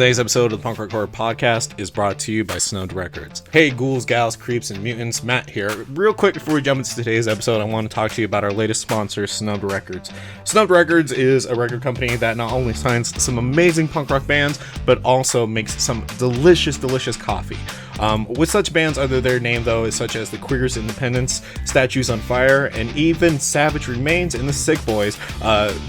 Today's episode of the Punk Rock Horror Podcast is brought to you by Snubbed Records. Hey ghouls, gals, creeps, and mutants, Matt here. Real quick before we jump into today's episode, I want to talk to you about our latest sponsor, Snubbed Records. Snubbed Records is a record company that not only signs some amazing punk rock bands, but also makes some delicious coffee. With such bands under their name, though, is such as the Queers Independence, Statues on Fire, and even Savage Remains and the Sick Boys,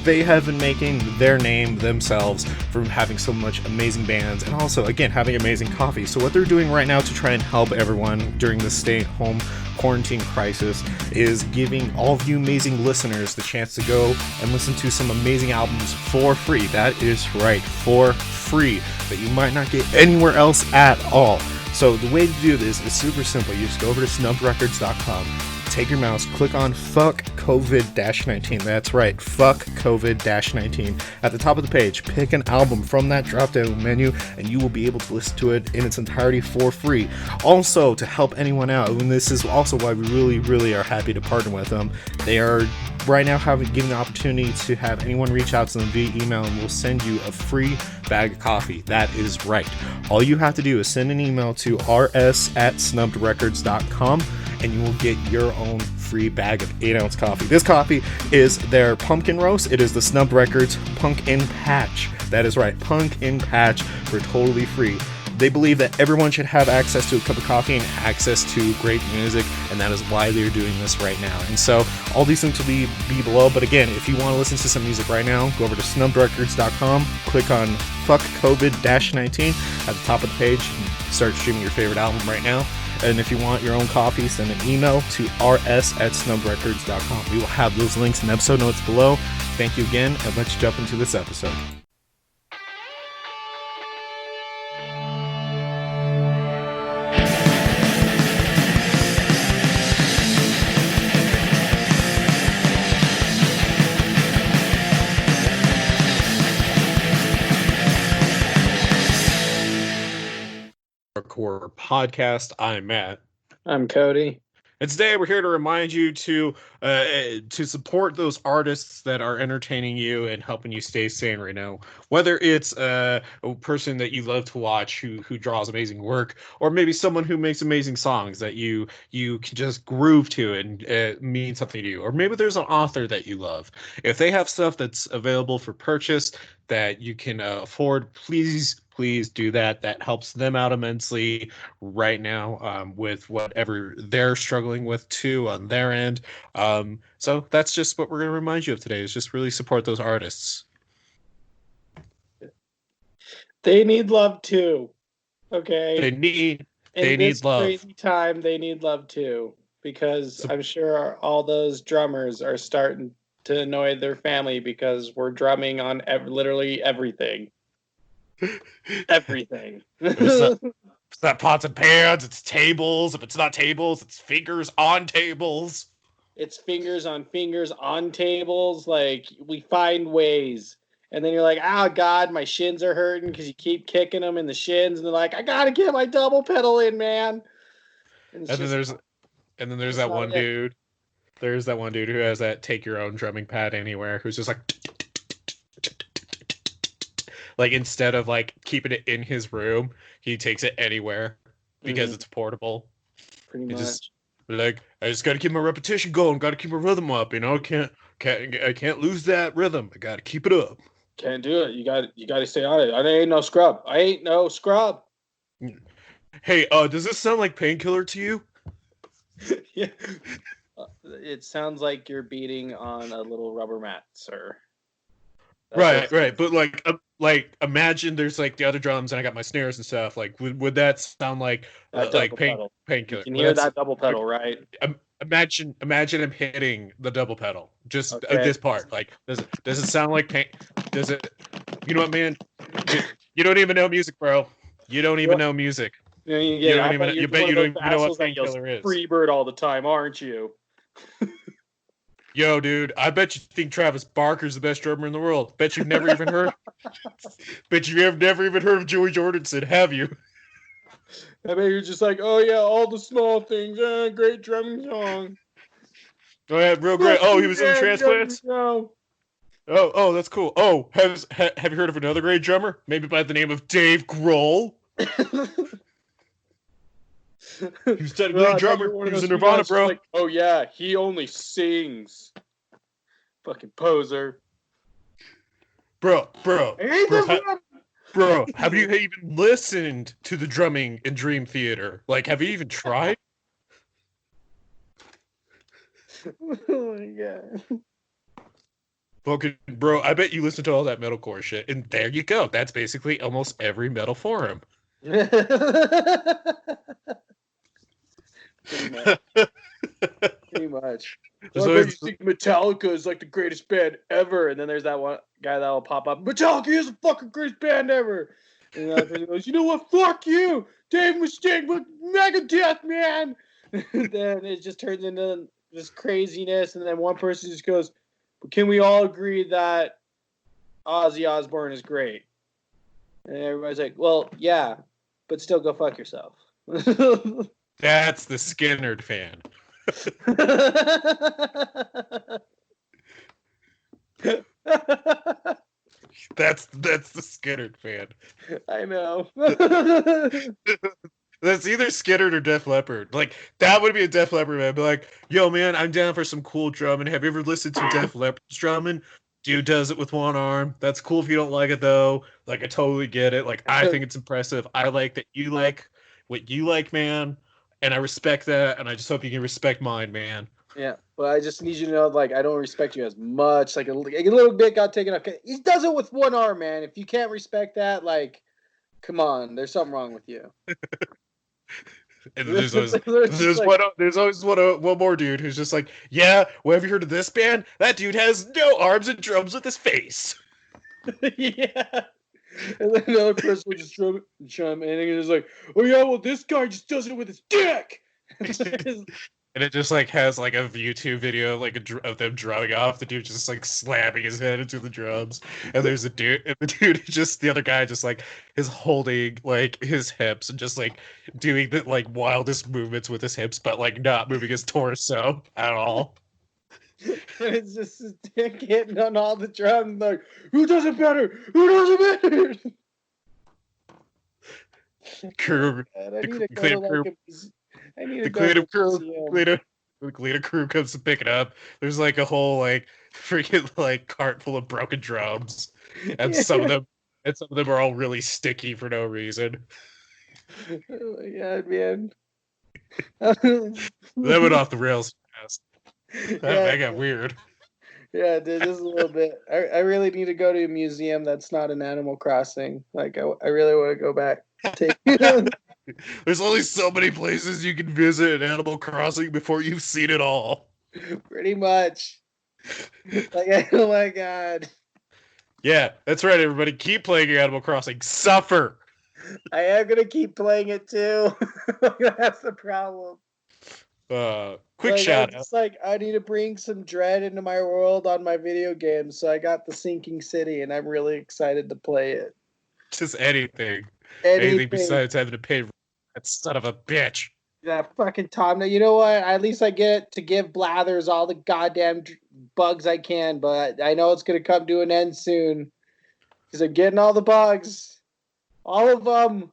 they have been making their name themselves from having so much amazing bands and also, again, having amazing coffee. So what they're doing right now to try and help everyone during the stay-at-home quarantine crisis is giving all of you amazing listeners the chance to go and listen to some amazing albums for free. That is right, for free, that you might not get anywhere else at all. So the way to do this is super simple. You just go over to snubbedrecords.com, take your mouse, click on Fuck COVID-19. That's right, Fuck COVID-19. At the top of the page, pick an album from that drop-down menu, and you will be able to listen to it in its entirety for free. Also, to help anyone out, and this is also why we really are happy to partner with them, they are right now giving the opportunity to have anyone reach out to them via email, and we'll send you a free bag of coffee. That is right. All you have to do is send an email to rs@snubbedrecords.com, and you will get your own free bag of 8-ounce coffee. This coffee is their pumpkin roast. It is the Snubbed Records Pumpkin Patch. That is right, Pumpkin Patch for totally free. They believe that everyone should have access to a cup of coffee and access to great music, and that is why they're doing this right now. And so all these links will be below, but again, if you want to listen to some music right now, go over to snubbedrecords.com, click on Fuck COVID-19 at the top of the page, and start streaming your favorite album right now. And if you want your own coffee, send an email to rs@snubbedrecords.com. We will have those links in episode notes below. Thank you again, and let's jump into this episode. Horror Podcast. I'm Matt. I'm Cody. And today we're here to remind you to support those artists that are entertaining you and helping you stay sane right now. Whether it's a person that you love to watch who draws amazing work, or maybe someone who makes amazing songs that you can just groove to and mean something to you. Or maybe there's an author that you love. If they have stuff that's available for purchase that you can afford, please do that. That helps them out immensely right now with whatever they're struggling with too on their end. So that's just what we're going to remind you of today, is just really support those artists. They need love too. Okay. They need love. Crazy time, they need love too, because I'm sure all those drummers are starting to annoy their family because we're drumming on literally everything. Everything. It's not pots and pans, it's tables. If it's not tables, it's fingers on tables. It's fingers on tables. Like, we find ways. And then you're like, oh God, my shins are hurting because you keep kicking them in the shins. And they're like, I gotta get my double pedal in, man. And then there's that one dude. There's that one dude who has that take your own drumming pad anywhere, who's just like instead of like keeping it in his room, he takes it anywhere because it's portable. Pretty much. Just like, I just gotta keep my repetition going, gotta keep my rhythm up, I can't lose that rhythm. I gotta keep it up. Can't do it. You gotta stay on it. I ain't no scrub. Hey, does this sound like Painkiller to you? Yeah. It sounds like you're beating on a little rubber mat, sir. Right. But like imagine there's like the other drums and I got my snares and stuff. Like, would that sound like Painkiller? You can hear that double pedal, right? Imagine I'm hitting the double pedal. Just this part. Like, does it sound like pain? Does it? You know what, man? You don't even know music, bro. You don't even know music. You bet you don't even know what Painkiller is. Freebird all the time, aren't you? Yo, dude, I bet you think Travis Barker's the best drummer in the world. Bet you've never even heard. Bet you've never even heard of Joey Jordison, have you? I bet you're just like, oh yeah, all the small things. Great drumming song. Oh yeah, real great. Oh, he was in Transplants. No. Oh, that's cool. Oh, have you heard of another great drummer? Maybe by the name of Dave Grohl. He was a No, great I thought you were drummer. one He of was those in people Nirvana, that's just bro. like, oh yeah, he only sings. Fucking poser. Bro, bro, I hate bro, this ha- one. bro. Have you even listened to the drumming in Dream Theater? Like, have you even tried? Oh my god. Fucking bro, I bet you listen to all that metalcore shit, and there you go. That's basically almost every metal forum. Pretty much. Pretty much. There's Like, oh, you always think Metallica is like the greatest band ever? And then there's that one guy that will pop up. Metallica is the fucking greatest band ever. And the other person goes, you know what? Fuck you, Dave Mustaine, but Megadeth, man. Then it just turns into this craziness, and then one person just goes, but can we all agree that Ozzy Osbourne is great? And everybody's like, well, yeah, but still go fuck yourself. that's the Skinnerd fan. That's the Skinnerd fan. I know. That's either Skinnerd or Def Leppard. Like that would be a Def Leppard man. Be like, yo man, I'm down for some cool drumming. Have you ever listened to Def Leppard's drumming? Dude does it with one arm. That's cool if you don't like it though. Like I totally get it. Like I think it's impressive. I like that you like what you like, man. And I respect that. And I just hope you can respect mine, man. Yeah, but I just need you to know, like, I don't respect you as much. Like a little bit got taken up. He does it with one arm, man. If you can't respect that, like, come on, there's something wrong with you. And there's always Like, there's always one more dude who's just like, yeah, well, have you heard of this band? That dude has no arms and drums with his face. yeah. And then another person will just chime in and he's like, oh yeah, well this guy just does it with his dick. And it just like has like a YouTube video like of them drumming off the dude just like slamming his head into the drums, and there's a dude, and the dude just the other guy just like is holding like his hips and just like doing the like wildest movements with his hips, but like not moving his torso at all. And it's just his dick hitting on all the drums. Like, who does it better? Who does it better? Crew, God, I need to go the to crew, like I need to the go to creative a crew, museum. the Cleanup crew comes to pick it up. There's like a whole like freaking like cart full of broken drums, and some of them are all really sticky for no reason. Oh my god, man. That went off the rails fast. That Yeah, got weird. yeah, dude, just a little bit. I really need to go to a museum that's not an Animal Crossing. Like, I really want to go back. There's only so many places you can visit in Animal Crossing before you've seen it all. Pretty much. Like, oh my god. Yeah, that's right, everybody. Keep playing your Animal Crossing. Suffer. I am gonna keep playing it too. That's the problem. Quick Like, shout out. I need to bring some dread into my world on my video games. So I got the Sinking City, and I'm really excited to play it. Just anything. Anything Anything. besides having to pay that son of a bitch. Yeah, fucking Tom. Now, you know what? At least I get to give Blathers all the goddamn bugs I can, but I know it's gonna come to an end soon because I'm getting all the bugs, all of them.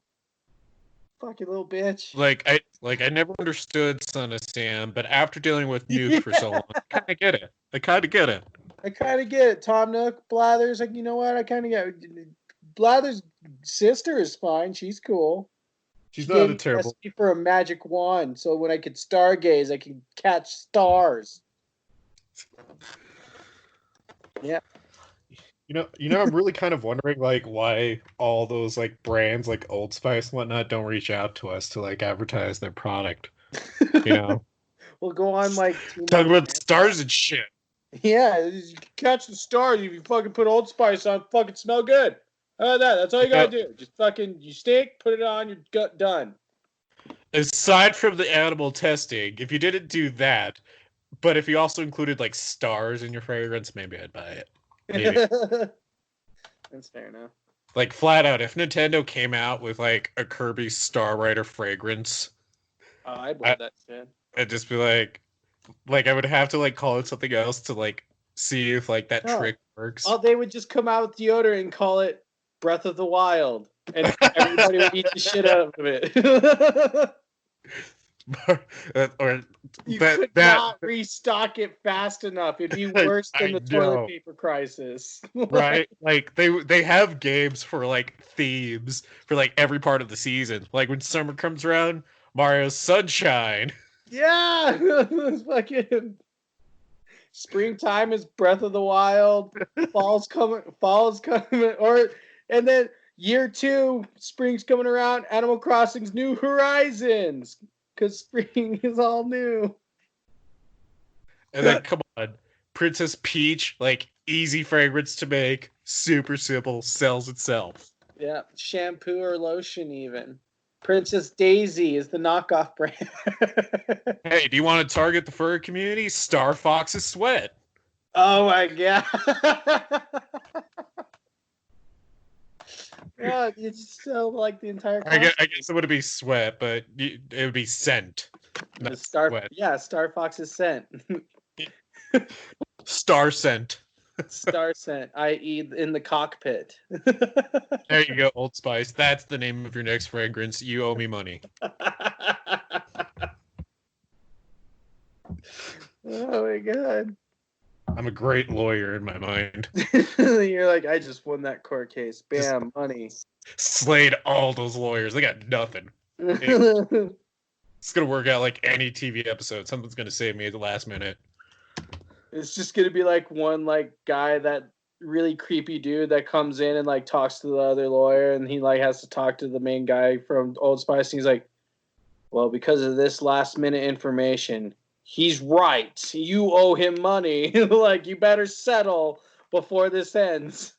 Fucking little bitch. I never understood Son of Sam, but after dealing with Nuke for so long, I kind of get it. I kind of get it. I kind of get it. Tom Nook, Blathers. Like, you know what? I kind of get it. Blathers' sister is fine. She's cool. She's She not gave a me terrible. recipe for a magic wand, so when I could stargaze, I could catch stars. Yeah. I'm really kind of wondering like why all those like brands like Old Spice and whatnot don't reach out to us to like advertise their product. You know, We'll go on like talk about stars and shit. Yeah, you can catch the stars if you fucking put Old Spice on. Fucking smell good. How about that? That's all you gotta do. Just fucking you stink, put it on, you're done. Aside from the animal testing, if you didn't do that, but if you also included like stars in your fragrance, maybe I'd buy it. Maybe. That's fair enough. Like flat out, if Nintendo came out with like a Kirby Star Rider fragrance, I'd wear that shit. I'd just be like I would have to like call it something else to like see if like that trick works. Oh, they would just come out with deodorant and call it Breath of the Wild, and everybody would eat the shit out of it. Or you could not restock it fast enough. It'd be worse than the toilet paper crisis. Right? Like they have games for like themes for like every part of the season. Like when summer comes around, Mario's Sunshine. Yeah, it's fucking springtime is Breath of the Wild. Fall's coming, and then year 2, spring's coming around. Animal Crossing's New Horizons, because spring is all new. And then come on, Princess Peach, like easy fragrance to make, super simple, sells itself. Yeah, shampoo or lotion even. Princess Daisy is the knockoff brand. Hey, do you want to target the furry community? Star Fox's Sweat. Oh my god. Yeah, you just sell like the entire. I guess it would be Sweat, but it would be Scent. Sweat. Yeah, Star Fox's Scent. Star Scent. Star Scent, i.e. in the cockpit. There you go, Old Spice. That's the name of your next fragrance. You owe me money. Oh my god. I'm a great lawyer in my mind. You're like, I just won that court case. Bam, money. Slayed all those lawyers. They got nothing. It's gonna work out like any TV episode. Something's gonna save me at the last minute. It's just gonna be like one like guy, that really creepy dude that comes in and like talks to the other lawyer, and he like has to talk to the main guy from Old Spice, and he's like, well, because of this last minute information, he's right. You owe him money. Like, you better settle before this ends.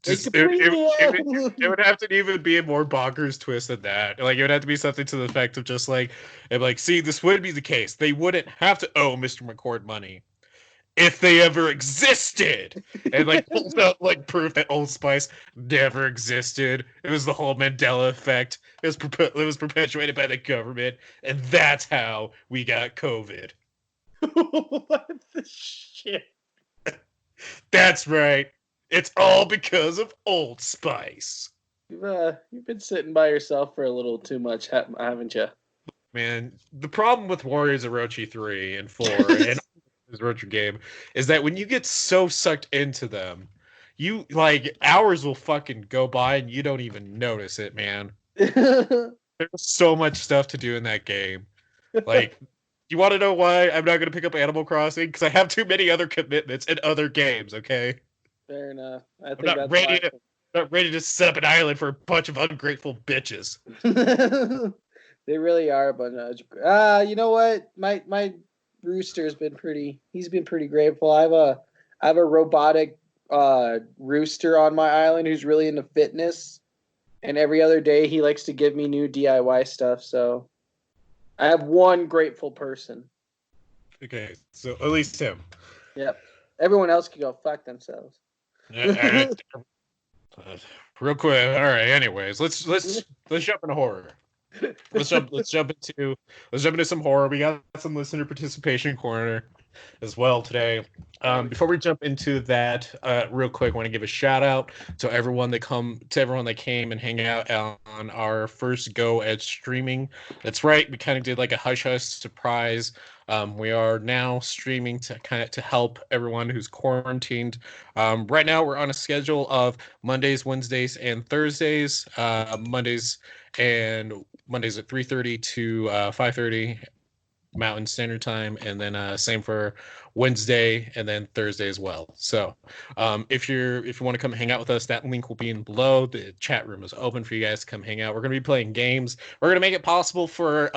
It would have to even be a more bonkers twist than that. Like, it would have to be something to the effect of just like, see, this would be the case. They wouldn't have to owe Mr. McCord money if they ever existed. And like pulls out like proof that Old Spice never existed. It was the whole Mandela effect. It was perpetuated by the government, and that's how we got COVID. What the shit? That's right. It's all because of Old Spice. You've been sitting by yourself for a little too much, haven't you? Man, the problem with Warriors of Orochi 3 and 4 and this Orochi game is that when you get so sucked into them, you like hours will fucking go by and you don't even notice it, man. There's so much stuff to do in that game. Like, you want to know why I'm not going to pick up Animal Crossing? Because I have too many other commitments in other games, okay? Fair enough. I'm not ready to set up an island for a bunch of ungrateful bitches. They really are a bunch of... you know what? My rooster's been pretty... He's been pretty grateful. I have a robotic rooster on my island who's really into fitness. And every other day he likes to give me new DIY stuff, so... I have one grateful person. Okay, so at least him. Yep. Everyone else can go fuck themselves. Real quick. All right. Anyways, let's jump into horror. Let's jump into some horror. We got some listener participation corner as well today. Before we jump into that, real quick, I want to give a shout out to everyone that came and hang out on our first go at streaming. That's right, we kind of did like a hush hush surprise. We are now streaming to help everyone who's quarantined. Right now, we're on a schedule of Mondays, Wednesdays, and Thursdays. Mondays at 3:30 to 5:30 Mountain Standard Time, and then same for Wednesday and then Thursday as well. So if you want to come hang out with us, that link will be in below. The chat room is open for you guys to come hang out. We're going to be playing games. We're going to make it possible for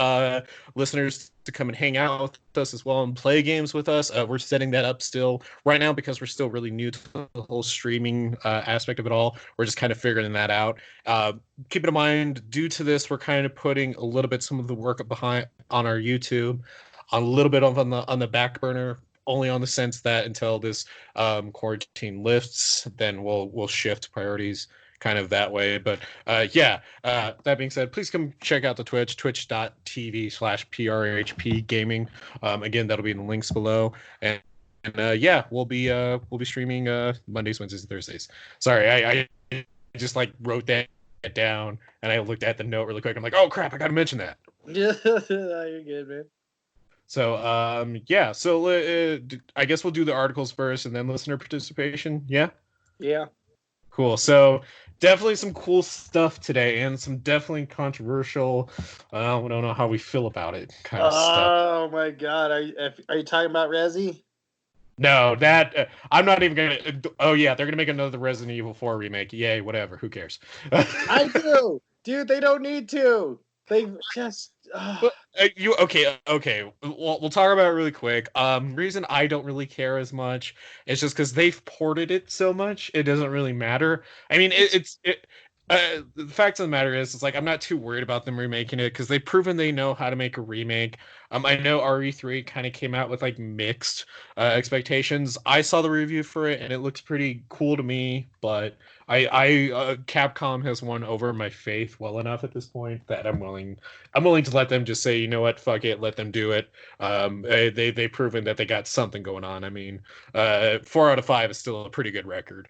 listeners to come and hang out with us as well and play games with us. We're setting that up still right now because we're still really new to the whole streaming aspect of it all. We're just kind of figuring that out. Keep in mind, due to this, we're kind of putting a little bit some of the work behind on our YouTube, a little bit on the back burner, only on the sense that until this quarantine lifts, then we'll shift priorities kind of that way. But that being said, please come check out the twitch.tv/PRHP gaming. Again, that'll be in the links below. And yeah, we'll be streaming Mondays, Wednesdays, and Thursdays. Sorry, I just like wrote that down and I looked at the note really quick. I'm like, oh crap, I gotta mention that. Yeah, you're good, man. So yeah, so I guess we'll do the articles first and then listener participation. Yeah. Yeah. Cool. So definitely some cool stuff today, and some definitely controversial. I don't know how we feel about it, kind of stuff. Oh my God, are you talking about Resi? No, that I'm not even gonna. Oh yeah, they're gonna make another Resident Evil 4 remake. Yay, whatever. Who cares? I do, dude. They don't need to. They just. But you okay? Okay, we'll talk about it really quick. Reason I don't really care as much is just because they've ported it so much, it doesn't really matter. I mean, the fact of the matter is, it's like I'm not too worried about them remaking it because they've proven they know how to make a remake. I know RE3 kind of came out with like mixed expectations. I saw the review for it and it looks pretty cool to me, but Capcom has won over my faith well enough at this point that I'm willing to let them just say, you know what, fuck it, let them do it. They've proven that they got something going on. I mean, 4 out of 5 is still a pretty good record.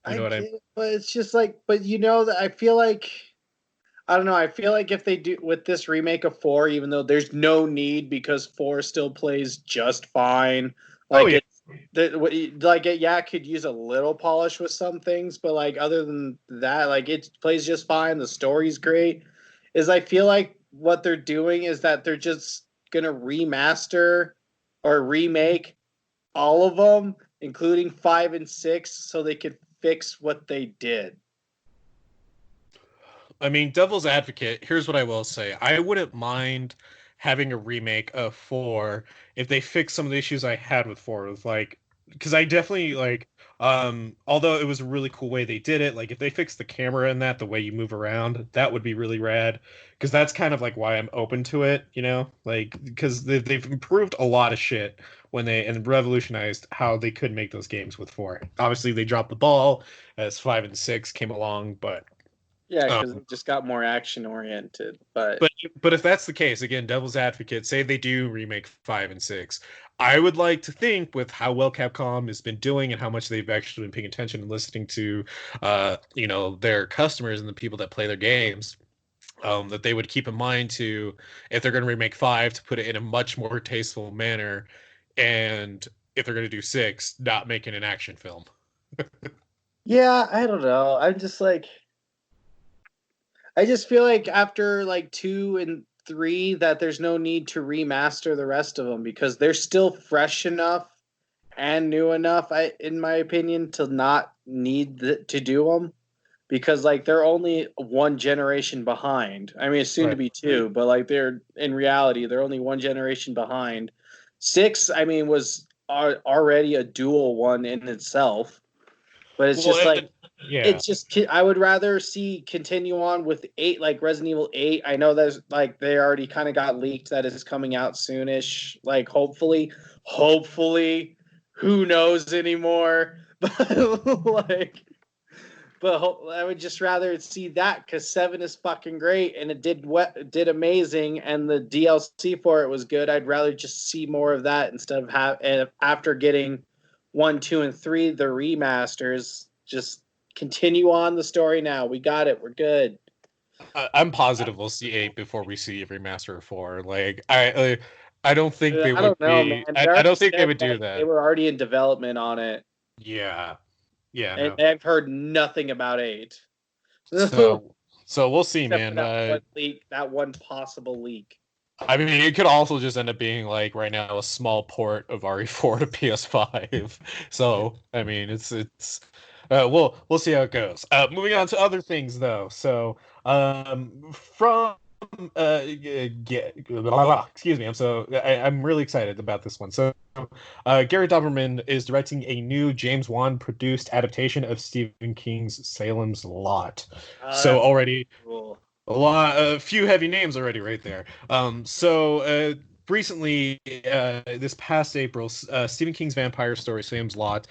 You I know what I get it, but it's just like, but you know that I feel like I don't know. I feel like if they do with this remake of 4, even though there's no need because 4 still plays just fine. Oh Like yeah, yeah, it could use a little polish with some things, but like other than that, like it plays just fine. The story's great. Is I feel like what they're doing is that they're just gonna remaster or remake all of them, including 5 and 6, so they could fix what they did. I mean, devil's advocate, here's what I will say. I wouldn't mind having a remake of 4 if they fix some of the issues I had with 4. With like, because I definitely like, although it was a really cool way they did it, like if they fixed the camera in that, the way you move around, that would be really rad. Because that's kind of like why I'm open to it, you know? Like, because they've improved a lot of shit when they and revolutionized how they could make those games with 4. Obviously, they dropped the ball as 5 and 6 came along, but. Yeah, because Um, it just got more action oriented. But but if that's the case, again, devil's advocate, say they do remake 5 and 6, I would like to think with how well Capcom has been doing and how much they've actually been paying attention and listening to, their customers and the people that play their games, that they would keep in mind to if they're going to remake 5 to put it in a much more tasteful manner, and if they're going to do 6, not making an action film. yeah, I don't know. I just feel like after like 2 and 3 that there's no need to remaster the rest of them because they're still fresh enough and new enough, in my opinion, to not need to do them because like they're only one generation behind. I mean, it's soon to Right. be 2, but like they're in reality they're only one generation behind. 6, I mean, was already a dual one in itself, but it's just Well, like yeah. it's just I would rather see continue on with 8, like Resident Evil 8. I know there's like they already kind of got leaked that it's coming out soonish. Like hopefully, who knows anymore? But like, I would just rather see that because 7 is fucking great and it did amazing and the DLC for it was good. I'd rather just see more of that instead of after getting 1, 2, and 3 the remasters. Just continue on the story now. We got it. We're good. I'm positive we'll see 8 before we see a remaster of 4. Like I don't think they I would don't know, man. be. They I already don't think they said would do like they that. were already in development on it, Yeah, yeah, and no. I've heard nothing about 8. So so we'll see, Except for man. that one leak, that one possible leak. I mean, it could also just end up being like right now a small port of RE4 to PS5. So I mean, it's we'll see how it goes. Moving on to other things though. So from excuse me. I'm really excited about this one. So Gary Doberman is directing a new James Wan produced adaptation of Stephen King's Salem's Lot. So That's already cool. a few heavy names already right there. recently, this past April, Stephen King's vampire story, Salem's Lot,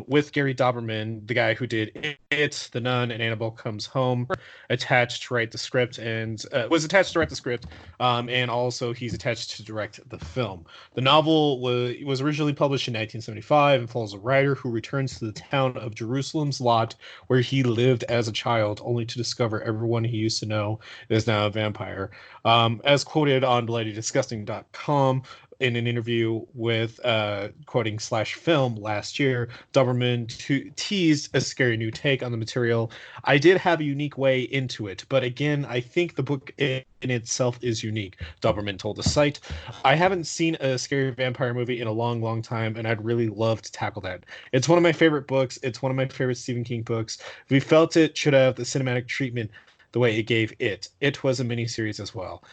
with Gary Doberman, the guy who did It, The Nun, and Annabelle Comes Home, attached to write the script, and was attached to write the script, and also he's attached to direct the film. The novel was originally published in 1975 and follows a writer who returns to the town of Jerusalem's Lot, where he lived as a child, only to discover everyone he used to know is now a vampire. As quoted on BloodyDisgusting.com in an interview with quoting slash film last year, Doberman teased a scary new take on the material. I did have a unique way into it, but again, I think the book in itself is unique, Doberman told the site. I haven't seen a scary vampire movie in a long, long time, and I'd really love to tackle that. It's one of my favorite books. It's one of my favorite Stephen King books. We felt it should have the cinematic treatment the way it gave it. It was a miniseries as well.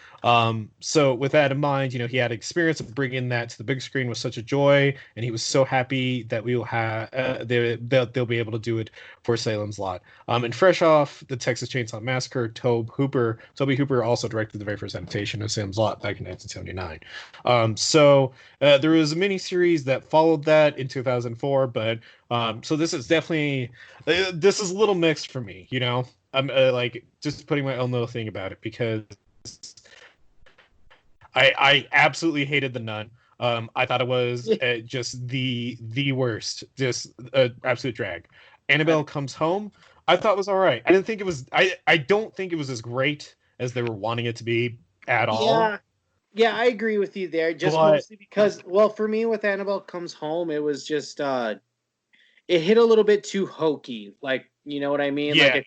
So with that in mind, he had experience of bringing that to the big screen was such a joy, and he was so happy that we will have they'll be able to do it for Salem's Lot. And fresh off the Texas Chainsaw Massacre, Tobe Hooper also directed the very first adaptation of Salem's Lot back in 1979. So there was a miniseries that followed that in 2004, but so this is definitely this is a little mixed for me. I'm like just putting my own little thing about it because I absolutely hated The Nun. I thought it was just the worst, just absolute drag. Annabelle Comes Home, I thought was all right. I didn't think it was. I don't think it was as great as they were wanting it to be at all. Yeah, I agree with you there. Just mostly because, well, for me with Annabelle Comes Home, it was just it hit a little bit too hokey. Like, you know what I mean? Yeah,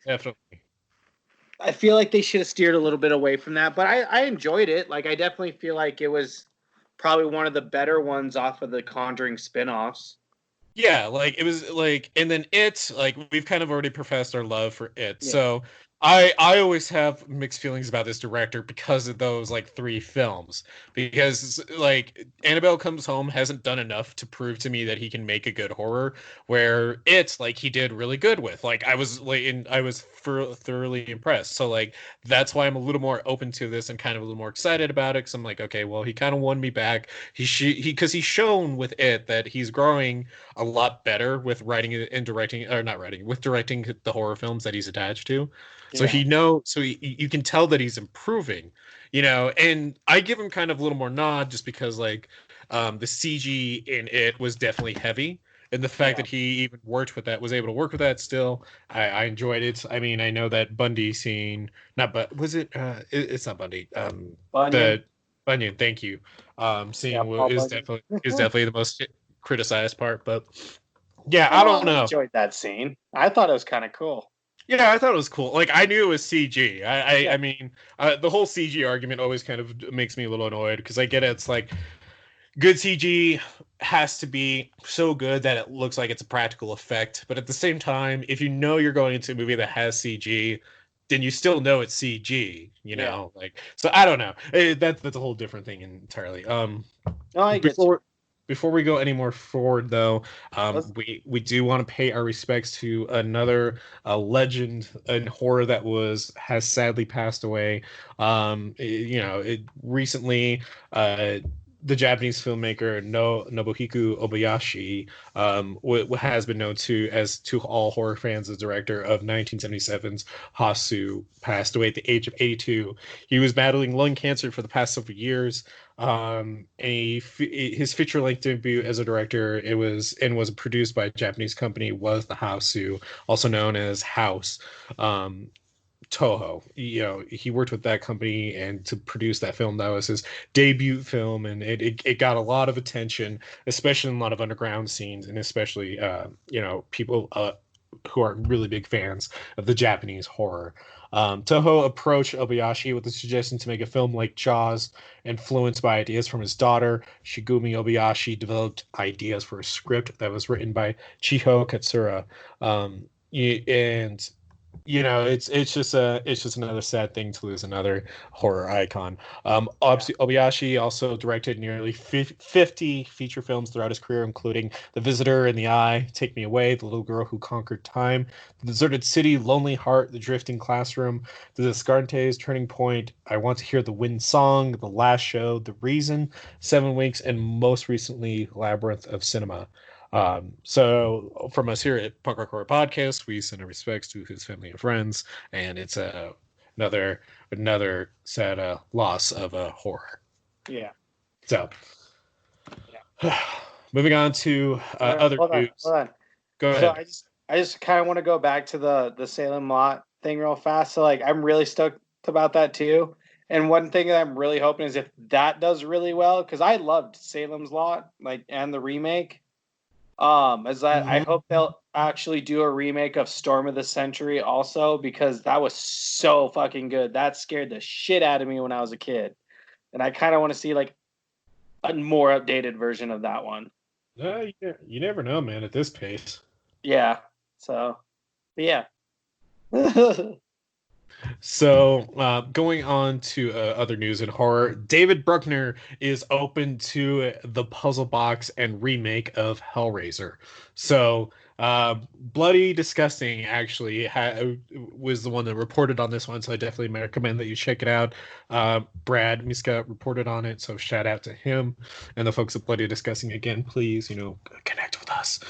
definitely. I feel like they should have steered a little bit away from that, but I enjoyed it. Like, I definitely feel like it was probably one of the better ones off of the Conjuring spin-offs. Yeah, like it was like, and then we've kind of already professed our love for it. Yeah. So I always have mixed feelings about this director because of those like three films. Because like Annabelle Comes Home hasn't done enough to prove to me that he can make a good horror, where he did really good with. Like I was thoroughly impressed. So like that's why I'm a little more open to this and kind of a little more excited about it. Because I'm like, okay, well he kind of won me back. Because he's shown with it that he's growing a lot better with writing and directing, or not writing, with directing the horror films that he's attached to. So you can tell that he's improving, and I give him kind of a little more nod just because like the CG in it was definitely heavy. And the fact that he even was able to work with that still, I enjoyed it. I mean, I know that Bundy scene, was it, it's not Bundy. Bunyan. Bunyan, thank you. Scene is definitely the most criticized part, but yeah, I don't know. I enjoyed that scene. I thought it was kind of cool. Yeah, I thought it was cool. Like I knew it was CG. I mean, the whole CG argument always kind of makes me a little annoyed because I get it. It's like good CG has to be so good that it looks like it's a practical effect, but at the same time, if you know you're going into a movie that has CG, then you still know it's CG. Like so. I don't know. That's a whole different thing entirely. Before we go any more forward, though, we do want to pay our respects to another legend in horror that has sadly passed away. Recently, the Japanese filmmaker Nobuhiko Obayashi has been known to all horror fans as director of 1977's Hasu, passed away at the age of 82. He was battling lung cancer for the past several years. His feature-length debut as a director, was produced by a Japanese company, was the Hasu, also known as House. Toho. He worked with that company and to produce that film. That was his debut film, and it got a lot of attention, especially in a lot of underground scenes, and especially people who are really big fans of the Japanese horror. Toho approached Obayashi with the suggestion to make a film like Jaws, influenced by ideas from his daughter. Shigumi Obayashi developed ideas for a script that was written by Chiho Katsura. And it's just another sad thing to lose another horror icon. Obayashi also directed nearly 50 feature films throughout his career, including The Visitor, In the Eye, Take Me Away, The Little Girl Who Conquered Time, The Deserted City, Lonely Heart, The Drifting Classroom, The Descartes, Turning Point, I Want to Hear the Wind Song, The Last Show, The Reason, 7 Weeks, and most recently Labyrinth of Cinema. So from us here at Punk Rock Horror Podcast, we send our respects to his family and friends, and it's another sad loss of a horror. Yeah. So, Yeah. moving on to other news. Hold on. Go So ahead. I just kind of want to go back to the Salem Lot thing real fast. So like I'm really stoked about that too. And one thing that I'm really hoping is if that does really well, because I loved Salem's Lot, like, and the remake. Is that I hope they'll actually do a remake of Storm of the Century also, because that was so fucking good. That scared the shit out of me when I was a kid. And I kind of want to see like a more updated version of that one. You never know, man, at this pace. Yeah. So, yeah. So, going on to other news in horror, David Bruckner is open to the puzzle box and remake of Hellraiser. So, Bloody Disgusting actually was the one that reported on this one, so I definitely recommend that you check it out. Brad Miska reported on it, so shout out to him and the folks at Bloody Disgusting. Again, please, connect with us.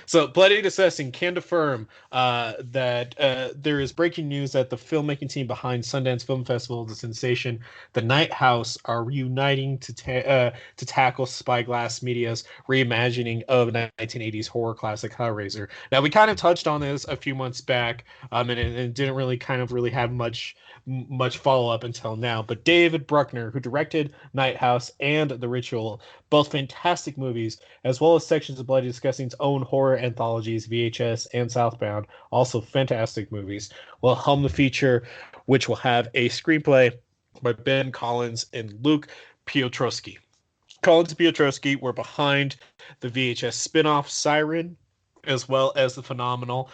So, Bloody Disgusting can confirm that there is breaking news that the filmmaking team behind Sundance Film Festival, the sensation, the Night House, are reuniting to tackle Spyglass Media's reimagining of 1980s horror classic Hellraiser. Now, we kind of touched on this a few months back, and it didn't really have much follow up until now. But David Bruckner, who directed Night House and The Ritual, both fantastic movies, as well as sections of Bloody Disgusting's own horror anthologies, VHS and Southbound, also fantastic movies, will helm the feature, which will have a screenplay by Ben Collins and Luke Piotrowski. Collins and Piotrowski were behind the VHS spin-off Siren, as well as the phenomenal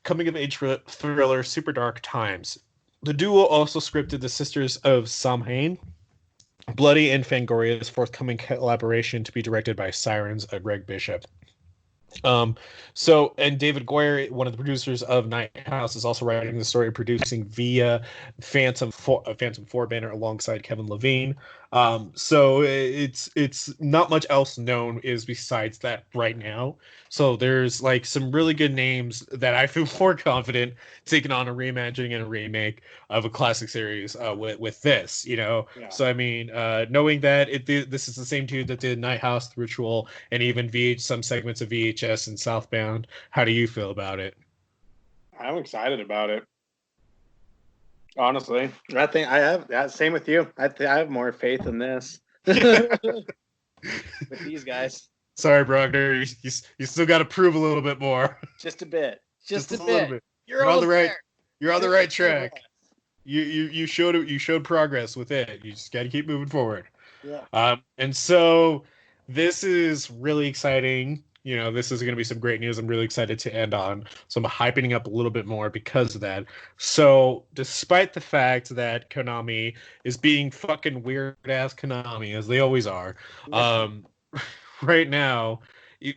coming-of-age thriller Super Dark Times. The duo also scripted The Sisters of Samhain, Bloody, and Fangoria's forthcoming collaboration to be directed by Siren's Greg Bishop. And David Goyer, one of the producers of Night House, is also writing the story, producing via Phantom 4 banner alongside Kevin Levine. So it's not much else known is besides that right now. So there's like some really good names that I feel more confident taking on a reimagining and a remake of a classic series with this, Yeah. So I mean, knowing that this is the same dude that did Night House, The Ritual, and even some segments of VHS and Southbound. How do you feel about it? I'm excited about it. Honestly, I think I have that. Same with you. I have more faith in this with these guys. Sorry, Bruckner. You still got to prove a little bit more. Just a bit. Just a bit. You're on the right. There. You're on the right track. You showed progress with it. You just got to keep moving forward. Yeah. And so this is really exciting. This is going to be some great news. I'm really excited to end on. So I'm hyping up a little bit more because of that. So despite the fact that Konami is being fucking weird ass Konami, as they always are, right now,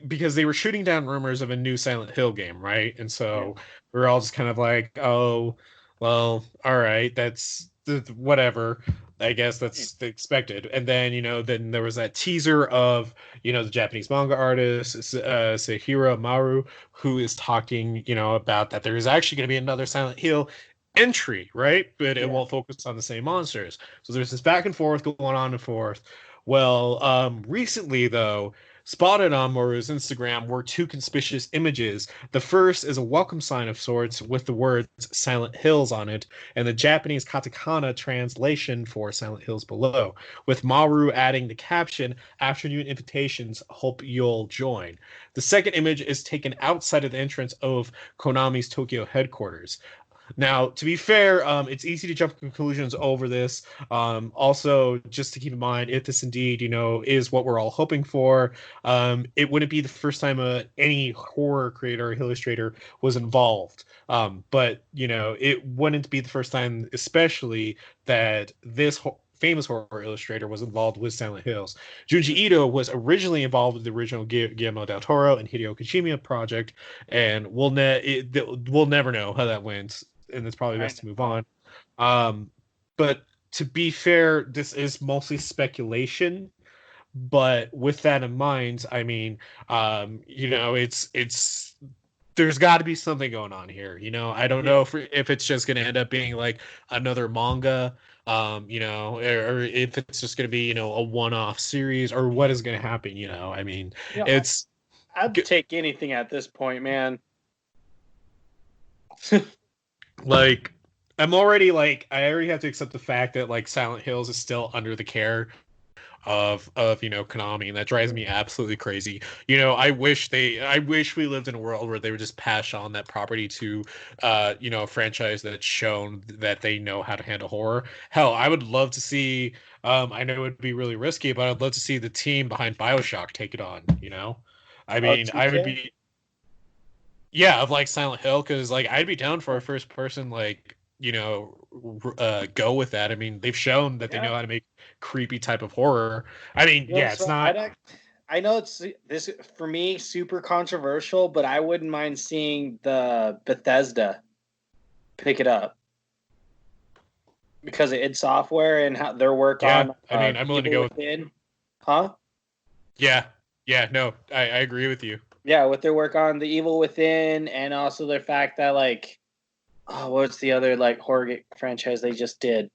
because they were shooting down rumors of a new Silent Hill game, right? And so we're all just kind of like, oh, well, all right, that's whatever. I guess that's expected. And then, then there was that teaser of, the Japanese manga artist, Seihiro Maru, who is talking, about that there is actually going to be another Silent Hill entry, right? But it won't focus on the same monsters. So there's this back and forth going on and forth. Well, recently, though, spotted on Maru's Instagram were two conspicuous images. The first is a welcome sign of sorts with the words Silent Hills on it, and the Japanese katakana translation for Silent Hills below, with Maru adding the caption, "Afternoon invitations, hope you'll join." The second image is taken outside of the entrance of Konami's Tokyo headquarters. Now, to be fair, it's easy to jump to conclusions over this. Also, just to keep in mind, if this indeed, is what we're all hoping for, it wouldn't be the first time any horror creator or illustrator was involved. But it wouldn't be the first time, especially that this famous horror illustrator was involved with Silent Hills. Junji Ito was originally involved with the original Guillermo del Toro and Hideo Kojima project, and we'll never know how that went, and it's probably best to move on. But to be fair, this is mostly speculation. But with that in mind, I mean, it's there's got to be something going on here. I don't know if it's just going to end up being like another manga, or if it's just going to be, a one-off series, or what is going to happen. I mean, I'd take anything at this point, man. Like, I already have to accept the fact that like Silent Hills is still under the care of Konami, and that drives me absolutely crazy. I wish we lived in a world where they would just pass on that property to a franchise that's shown that they know how to handle horror. Hell, I would love to see, I know it would be really risky, but I'd love to see the team behind BioShock take it on. I mean, I would be, of like Silent Hill, because like I'd be down for a first person go with that. I mean, they've shown that they know how to make creepy type of horror. I mean, it's not. I know it's this for me super controversial, but I wouldn't mind seeing the Bethesda pick it up because of id Software and how their work on. I mean, I'm willing to go with. Huh? Yeah. No, I agree with you. Yeah, with their work on The Evil Within, and also the fact that like. Oh, what's the other like horror franchise they just did?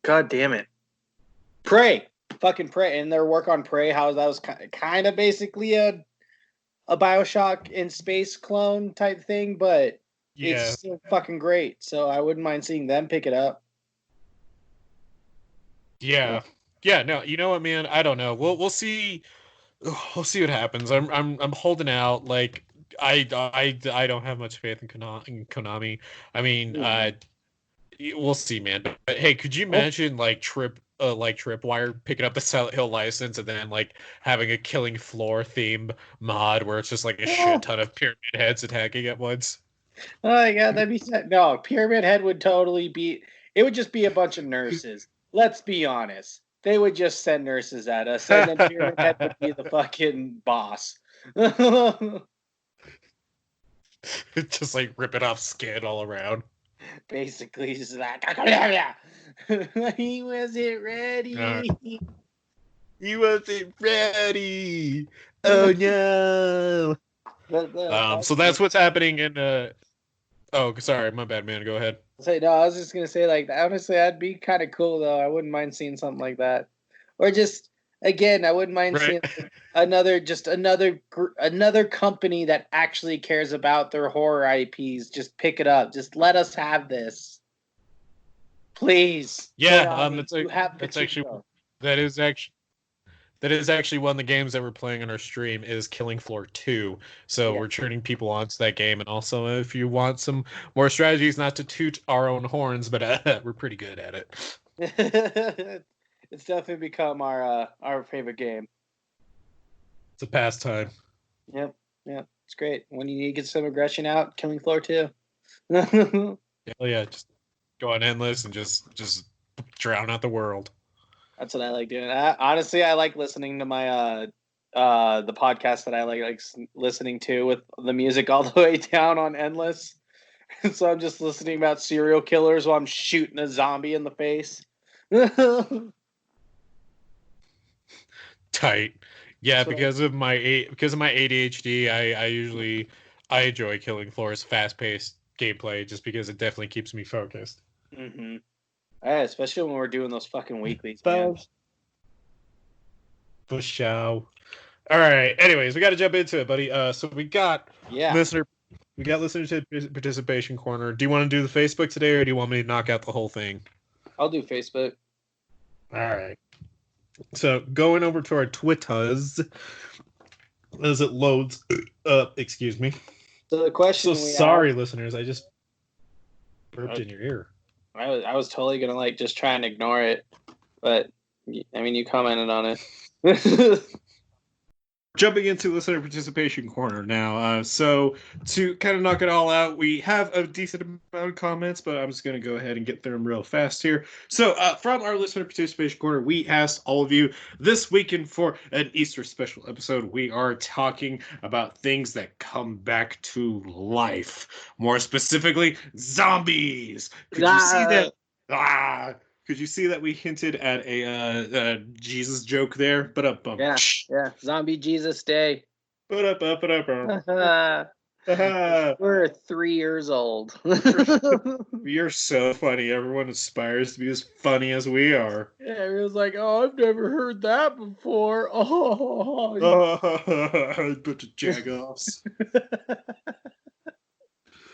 God damn it! Prey, fucking Prey, and their work on Prey. How that was kind of basically a BioShock in space clone type thing, but it's still fucking great. So I wouldn't mind seeing them pick it up. Yeah. No, you know what, man? I don't know. We'll see. We'll see what happens. I'm holding out. Like. I don't have much faith in Konami. I mean, we'll see, man. But hey, could you imagine Tripwire picking up the Silent Hill license and then like having a Killing Floor theme mod where it's just like a shit ton of pyramid heads attacking at once? Oh yeah, that'd be no. Pyramid Head would totally be. It would just be a bunch of nurses. Let's be honest. They would just send nurses at us, and then Pyramid Head would be the fucking boss. Just like ripping off skin all around. Basically, just like he wasn't ready. He wasn't ready. Oh no. So that's what's happening in. Oh, sorry, my bad, man. Go ahead. I was just gonna say, like, honestly, that'd be kind of cool, though. I wouldn't mind seeing something like that, or just. Again, I wouldn't mind seeing another company that actually cares about their horror IPs. Just pick it up. Just let us have this, please. Yeah, that is actually one of the games that we're playing on our stream is Killing Floor 2. So we're turning people onto that game, and also if you want some more strategies, not to toot our own horns, but we're pretty good at it. It's definitely become our favorite game. It's a pastime. Yep, it's great. When you need to get some aggression out, Killing Floor 2. Yeah, just go on endless and just drown out the world. That's what I like doing. Honestly, I like listening to my the podcast that I like listening to with the music all the way down on endless. So I'm just listening about serial killers while I'm shooting a zombie in the face. Tight. Yeah, because of my ADHD, I enjoy Killing Floor's fast-paced gameplay just because it definitely keeps me focused. Mm-hmm. Yeah, especially when we're doing those fucking weeklies, man. For show. All right. Anyways, we got to jump into it, buddy. So we got listener participation corner. Do you want to do the Facebook today, or do you want me to knock out the whole thing? I'll do Facebook. All right. So going over to our Twitters as it loads up. Excuse me. So the question. Sorry, listeners. I just burped in your ear. I was totally gonna like just try and ignore it, but I mean, you commented on it. Jumping into listener participation corner now. So to kind of knock it all out, we have a decent amount of comments, but I'm just going to go ahead and get through them real fast here. So from our listener participation corner, we asked all of you this weekend for an Easter special episode. We are talking about things that come back to life. More specifically, zombies. Could you see that? Could you see that we hinted at a Jesus joke there? But yeah. Zombie Jesus Day. We're We're 3 years old. so funny. Everyone aspires to be as funny as we are. Yeah, everyone's like, "Oh, I've never heard that before." Oh, Bunch of jagoffs.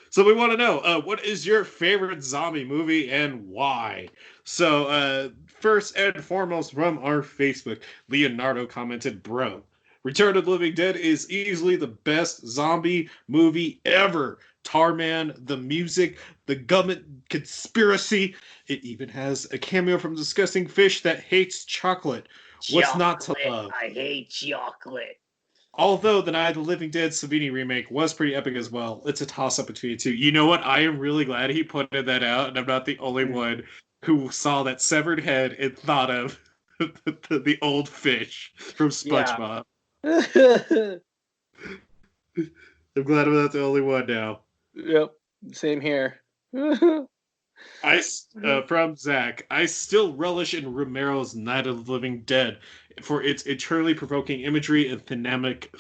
So we want to know, what is your favorite zombie movie and why? So first and foremost from our Facebook, Leonardo commented, "Bro, Return of the Living Dead is easily the best zombie movie ever. Tarman, the music, the government conspiracy. It even has a cameo from Disgusting Fish that hates chocolate. What's not to love? I hate chocolate." Although the Night of the Living Dead Savini remake was pretty epic as well, it's a toss-up between the two. You know what? I am really glad he pointed that out, and I'm not the only one who saw that severed head and thought of the old fish from SpongeBob. Yeah. I'm glad I'm not the only one now. Yep, same here. From Zach, I still relish in Romero's Night of the Living Dead for its eternally provoking imagery and thematic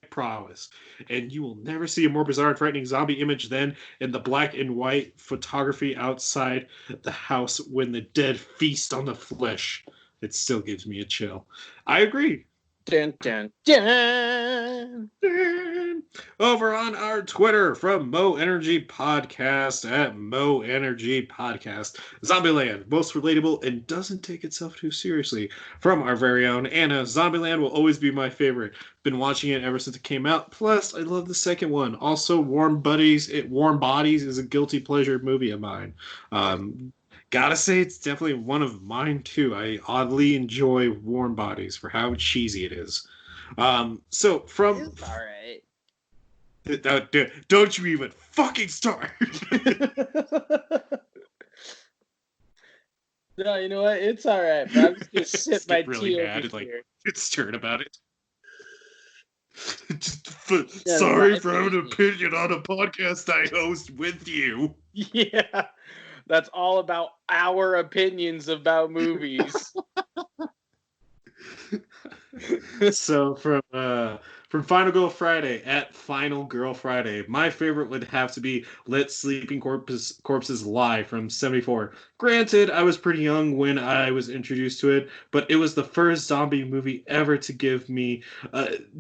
prowess. And you will never see a more bizarre and frightening zombie image than in the black and white photography outside the house when the dead feast on the flesh. It still gives me a chill. I agree. Dun, dun, dun. Over on our Twitter from Mo Energy Podcast at Mo Energy Podcast. Zombieland, most relatable and doesn't take itself too seriously. From our very own Anna, Zombieland will always be my favorite. Been watching it ever since it came out. Plus, I love the second one. Also, Warm Bodies is a guilty pleasure movie of mine. Gotta say, it's definitely one of mine too. I oddly enjoy Warm Bodies for how cheesy it is. So from It's all right. Don't you even fucking start. No, you know what? It's all right. But I'm just gonna sip my really tea mad over and here. get stirred about it. Yeah, Sorry for having an opinion on a podcast I host with you. Yeah, that's all about our opinions about movies. So from Final Girl Friday at Final Girl Friday, my favorite would have to be Let Sleeping Corpses Lie from '74. Granted, I was pretty young when I was introduced to it, but it was the first zombie movie ever to give me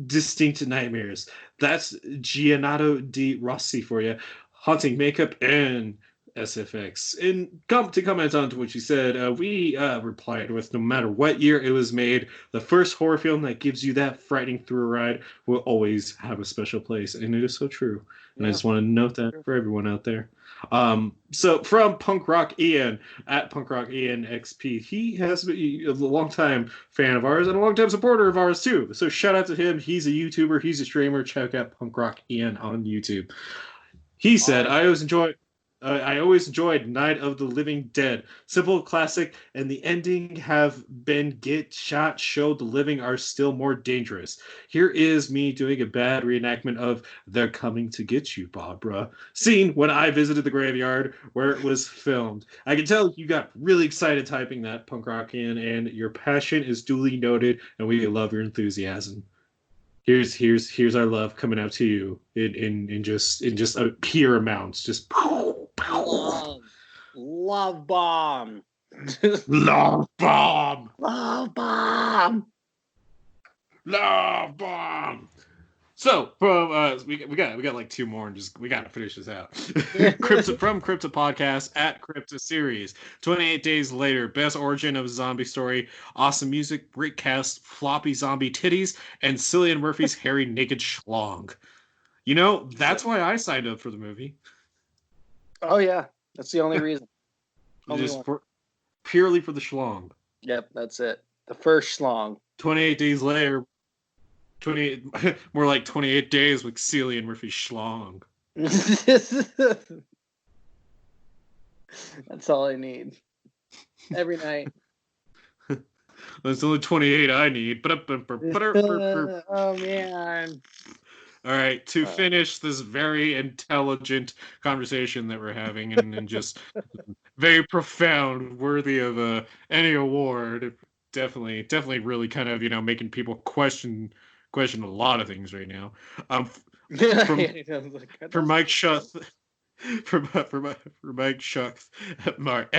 distinct nightmares. That's Giannato di Rossi for you. Haunting makeup and SFX. And to comment on to what you said, we replied with, no matter what year it was made, the first horror film that gives you that frightening thrill ride will always have a special place. And it is so true. And I just want to note that for everyone out there. So from Punk Rock Ian at Punk Rock Ian XP, he has been a long-time fan of ours and a long-time supporter of ours too. So shout out to him. He's a YouTuber. He's a streamer. Check out Punk Rock Ian on YouTube. He said, I always enjoyed Night of the Living Dead. Simple, classic, and the ending have been get shot, show the living are still more dangerous. Here is me doing a bad reenactment of They're Coming to Get You, Barbara. Scene when I visited the graveyard where it was filmed. I can tell you got really excited typing that, Punk Rockin', and your passion is duly noted, and we love your enthusiasm. Here's our love coming out to you in just a pure amounts. Just love bomb. Love bomb. Love bomb. Love bomb. So from we got like two more and we gotta finish this out. From Crypto Podcast at Crypto Series. 28 days later, best origin of a zombie story, awesome music, great cast, floppy zombie titties, and Cillian Murphy's hairy naked schlong. You know, that's why I signed up for the movie. Oh yeah, that's the only reason. Only Just one. purely for the schlong. Yep, that's it. The first schlong. 28 days later, 28 more like 28 days with Cillian Murphy schlong. That's all I need. Every night. That's only 28 I need. Oh man. All right, to finish this very intelligent conversation that we're having, and just very profound, worthy of any award. Definitely, really kind of making people question a lot of things right now. From for Mike Schuth, for Mike Schuth, Mark.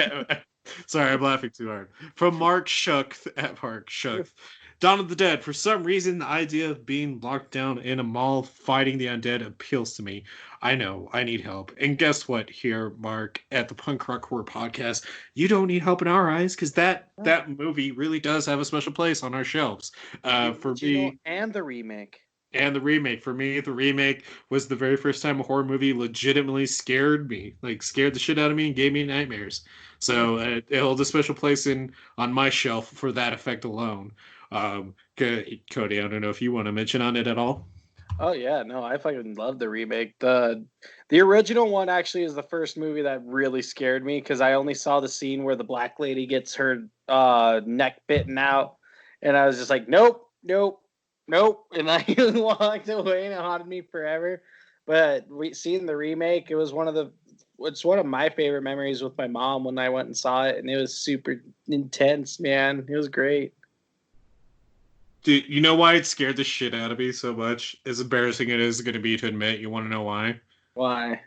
Sorry, I'm laughing too hard. From Mark Schuth at Mark Schuth. Dawn of the Dead. For some reason, the idea of being locked down in a mall fighting the undead appeals to me. I know, I need help. And guess what, here, Mark, at the Punk Rock Horror Podcast, you don't need help in our eyes, because that movie really does have a special place on our shelves. For me, and the remake. And the remake. For me, the remake was the very first time a horror movie legitimately scared me. Like, scared the shit out of me and gave me nightmares. So it holds a special place on my shelf for that effect alone. Cody, I don't know if you want to mention on it at all. Oh yeah, no, I fucking love the remake. The original one actually is the first movie that really scared me because I only saw the scene where the black lady gets her neck bitten out, and I was just like, nope, nope, nope, and I walked away, and it haunted me forever. But seeing the remake, it's one of my favorite memories with my mom when I went and saw it, and it was super intense, man. It was great. Dude, you know why it scared the shit out of me so much? As embarrassing it is going to be to admit, you want to know why? Why?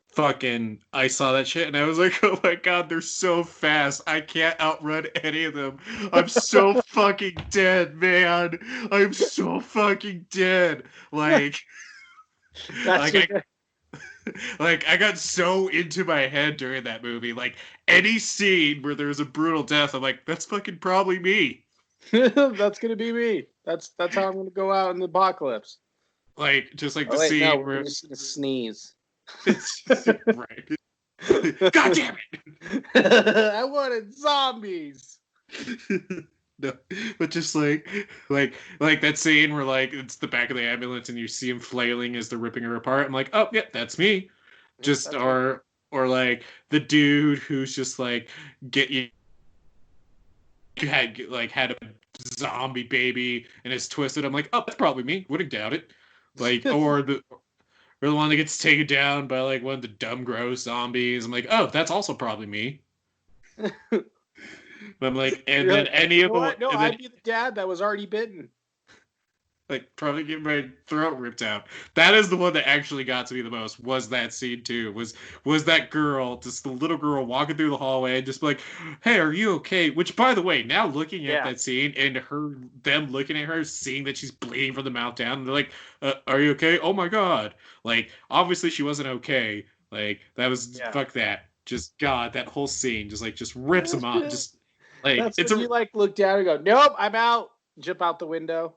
Fucking, I saw that shit and I was like, oh my god, they're so fast. I can't outrun any of them. I'm so fucking dead, man. I'm so fucking dead. Like, I got so into my head during that movie. Like, any scene where there's a brutal death, I'm like, that's fucking probably me. That's gonna be me. That's how I'm gonna go out in the apocalypse. Like, just like the scene where we're just gonna sneeze. Right. God damn it! I wanted zombies. No, but just like that scene where like it's the back of the ambulance and you see him flailing as they're ripping her apart. I'm like, oh yeah, that's me. Just or like the dude who's just like had a zombie baby and is twisted. I'm like, oh, that's probably me. Wouldn't doubt it. Like or the one that gets taken down by like one of the dumb gross zombies. I'm like, oh, that's also probably me. But I'm like, and then any of them. No, I'd be the dad that was already bitten. Like, probably get my throat ripped out. That is the one that actually got to me the most. Was that scene too? Was that girl, just the little girl walking through the hallway, and just like, "Hey, are you okay?" Which, by the way, now looking at that scene and them looking at her, seeing that she's bleeding from the mouth down, and they're like, "Are you okay?" Oh my god! Like, obviously she wasn't okay. Like, that was fuck that. Just God, that whole scene just rips them off. Just like that's when you like look down and go, "Nope, I'm out." Jump out the window.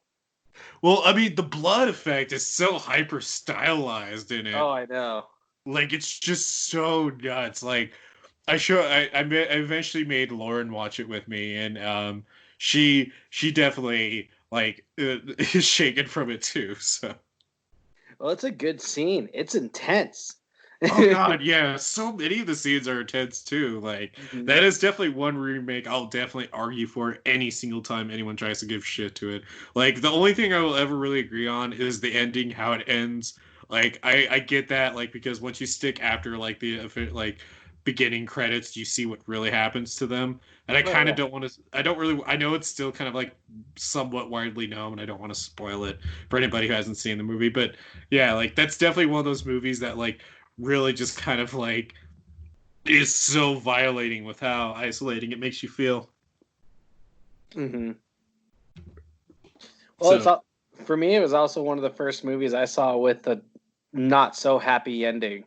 Well, I mean, the blood effect is so hyper stylized in it. Oh, I know. Like, it's just so nuts. Like, I eventually made Lauren watch it with me, and she definitely like is shaken from it too. So, well, it's a good scene. It's intense. Oh god, yeah. So many of the scenes are intense too. Like that is definitely one remake I'll definitely argue for any single time anyone tries to give shit to it. Like the only thing I will ever really agree on is the ending, how it ends. Like I get that, like because once you stick after like the like beginning credits, you see what really happens to them. And I kind of don't want to. I don't really. I know it's still kind of like somewhat widely known, and I don't want to spoil it for anybody who hasn't seen the movie. But yeah, like that's definitely one of those movies that like really just kind of like is so violating with how isolating it makes you feel. Mm-hmm. Well, so, for me, it was also one of the first movies I saw with a not so happy ending.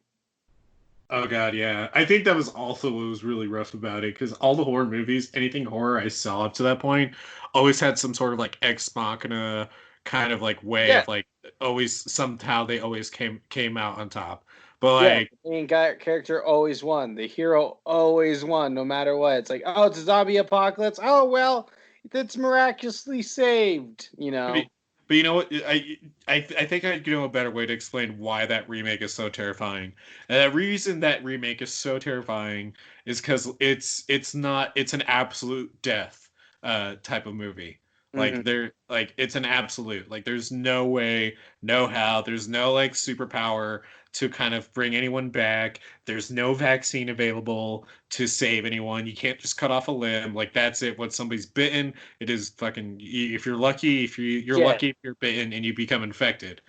Oh god, yeah. I think that was also what was really rough about it, because all the horror movies, anything horror I saw up to that point, always had some sort of like ex machina kind of like way of like always somehow they always came out on top. But like, the main guy character always won. The hero always won, no matter what. It's like, oh, it's a zombie apocalypse. Oh well, it's miraculously saved. You but, know. but you know what? I think I know a better way to explain why that remake is so terrifying. And the reason that remake is so terrifying is because it's an absolute death type of movie. Mm-hmm. Like it's an absolute. Like there's no way, no how, there's no like superpower to kind of bring anyone back. There's no vaccine available to save anyone. You can't just cut off a limb. Like that's it. When somebody's bitten, it is fucking. If you're lucky, if you're Yeah. lucky if you're bitten and you become infected,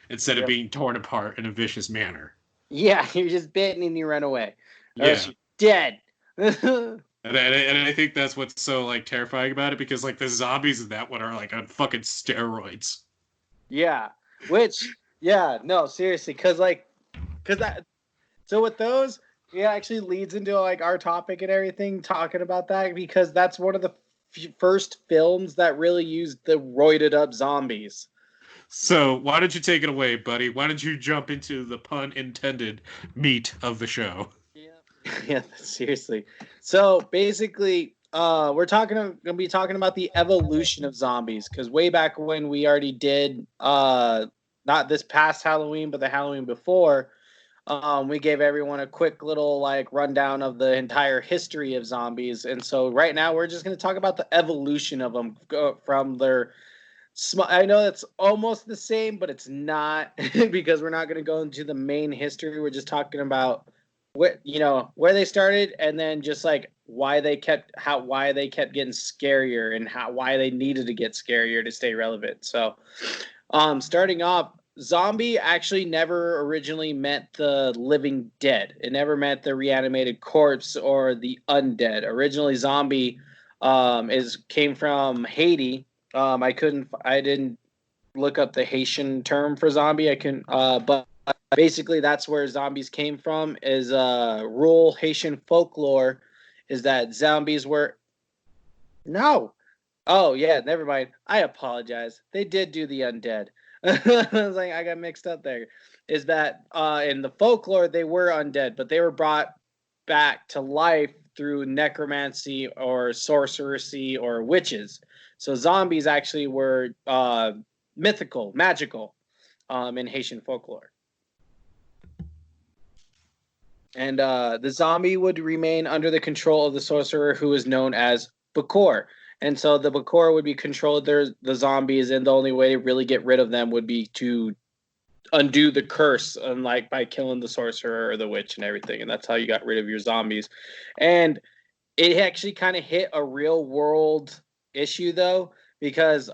instead of Yep. being torn apart in a vicious manner. Yeah, you're just bitten and you run away, or else Yeah. you're dead. And I think that's what's so like terrifying about it because like the zombies in that one are like on fucking steroids. Yeah, which yeah, no, seriously, cause that. So with those, it actually leads into like our topic and everything, talking about that because that's one of the first films that really used the roided up zombies. So why don't you take it away, buddy? Why don't you jump into the pun intended meat of the show? Yeah, yeah, seriously. So basically, gonna be talking about the evolution of zombies because way back when we already did not this past Halloween, but the Halloween before, we gave everyone a quick little like rundown of the entire history of zombies, and so right now we're just gonna talk about the evolution of them from their. I know that's almost the same, but it's not because we're not going to go into the main history. We're just talking about where they started, and then just like why they kept getting scarier and why they needed to get scarier to stay relevant. So, starting off, zombie actually never originally meant the living dead. It never meant the reanimated corpse or the undead. Originally, zombie came from Haiti. I didn't look up the Haitian term for zombie. But basically that's where zombies came from. Is rural Haitian folklore, is that zombies were no. Oh yeah, never mind. I apologize. They did do the undead. I was like, I got mixed up there. Is that in the folklore they were undead, but they were brought back to life through necromancy or sorcery or witches. So zombies actually were mythical, magical in Haitian folklore. And the zombie would remain under the control of the sorcerer who is known as Bakor. And so the Bakor would be controlled the zombies, and the only way to really get rid of them would be to undo the curse, unlike by killing the sorcerer or the witch and everything. And that's how you got rid of your zombies. And it actually kind of hit a real world issue though, because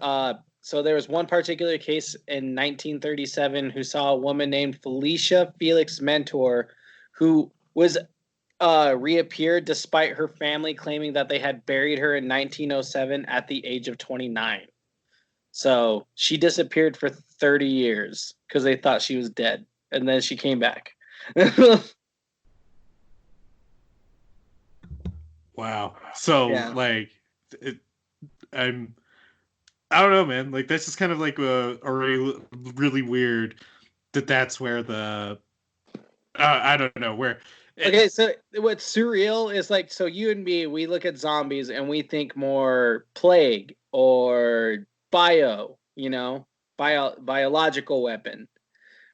so there was one particular case in 1937 who saw a woman named Felicia Felix Mentor who was reappeared despite her family claiming that they had buried her in 1907 at the age of 29. So she disappeared for 30 years because they thought she was dead, and then she came back. Wow. So Yeah. like, it, I'm I don't know, man. Like that's just kind of like already really weird that that's where the I don't know where. Okay, so what's surreal is like, so you and me, we look at zombies and we think more plague or biological weapon.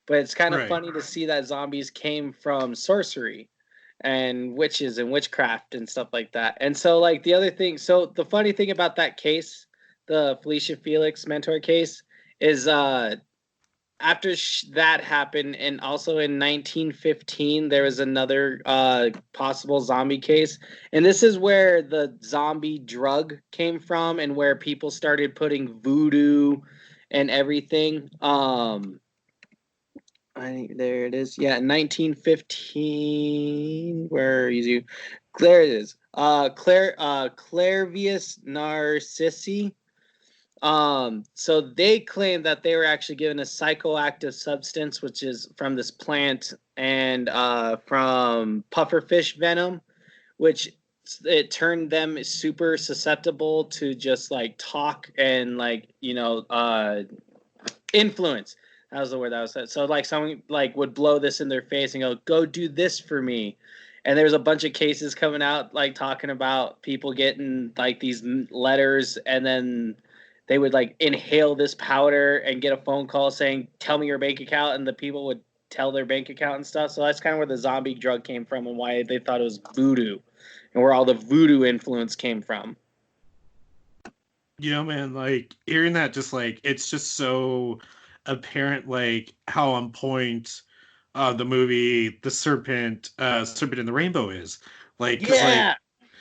But it's kind of Right. funny to see that zombies came from sorcery and witches and witchcraft and stuff like that. And so, like, the funny thing about that case, the Felicia Felix mentor case, is after that happened, and also in 1915 there was another possible zombie case, and this is where the zombie drug came from and where people started putting voodoo and everything. There it is. Yeah, 1915. Where is you? There it is. Clairvius narcissi. So they claim that they were actually given a psychoactive substance, which is from this plant and from pufferfish venom, which it turned them super susceptible to just like talk and like influence. That was the word that was said. So like someone like would blow this in their face and go do this for me. And there's a bunch of cases coming out like talking about people getting like these letters, and then they would like inhale this powder and get a phone call saying, "Tell me your bank account," and the people would tell their bank account and stuff. So that's kind of where the zombie drug came from and why they thought it was voodoo, and where all the voodoo influence came from. You know, man, like hearing that, just like it's just so apparent, like how on point the movie Serpent in the Rainbow is. Like, because like Yeah.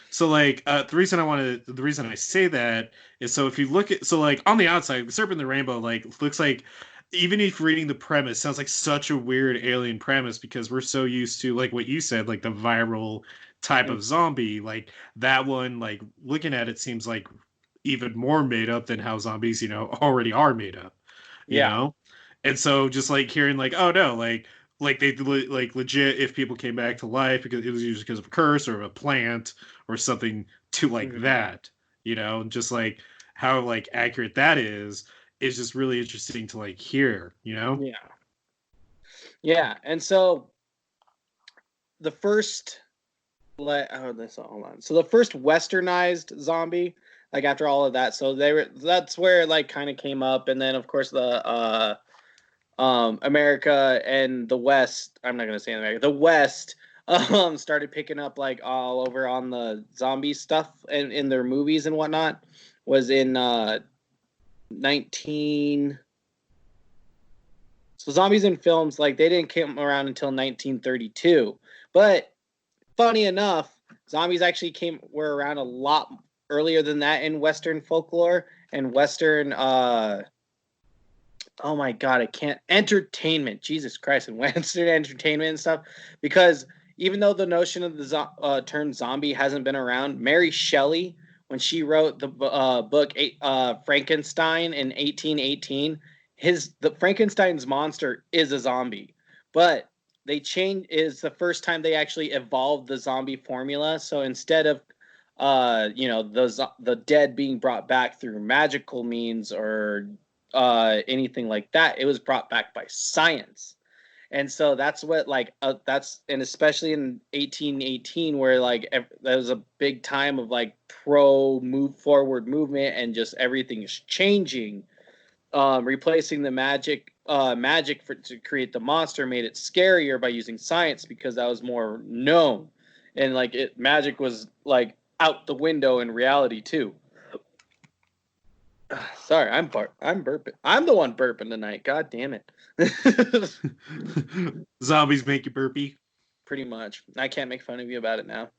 so like the reason I say that is, so if you look at, so like on the outside, Serpent in the Rainbow like looks like, even if reading the premise, sounds like such a weird alien premise, because we're so used to, like what you said, like the viral type of zombie. Like that one, like looking at it, seems like even more made up than how zombies, already are made up, you Yeah. know? And so just like hearing like, oh no, like they like legit, if people came back to life because it was usually because of a curse or of a plant or something to like that, just like how like accurate that is just really interesting to like hear, Yeah. Yeah. And so the first hold on. So the first westernized zombie, like after all of that, so that's where it like kind of came up, and then of course the America and the West, I'm not gonna say America, the West started picking up like all over on the zombie stuff and in their movies and whatnot, was in 19 so zombies in films, like they didn't come around until 1932. But funny enough, zombies actually were around a lot earlier than that in Western folklore and Western oh my god, I can't, entertainment, Jesus Christ, and Western entertainment and stuff. Because even though the notion of the term zombie hasn't been around, Mary Shelley, when she wrote the book Frankenstein in 1818, the Frankenstein's monster is a zombie, but is the first time they actually evolved the zombie formula. So instead of the dead being brought back through magical means or anything like that, it was brought back by science. And so that's what and especially in 1818, where like that was a big time of like move forward movement, and just everything is changing. Replacing the magic to create the monster made it scarier by using science, because that was more known, and like magic was like out the window in reality too. Sorry, I'm burping. I'm the one burping tonight. God damn it. Zombies make you burpy. Pretty much. I can't make fun of you about it now.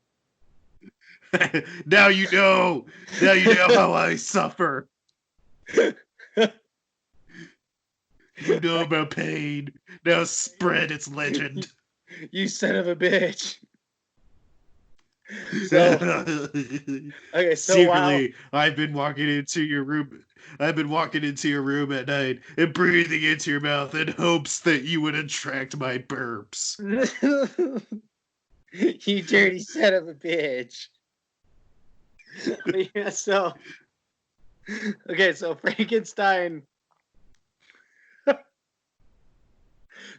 Now you know. Now you know how I suffer. You know about pain. Now spread its legend. You son of a bitch. So okay, so secretly, I've been walking into your room. I've been walking into your room at night and breathing into your mouth in hopes that you would attract my burps. You dirty son of a bitch. Yeah, so okay, so Frankenstein.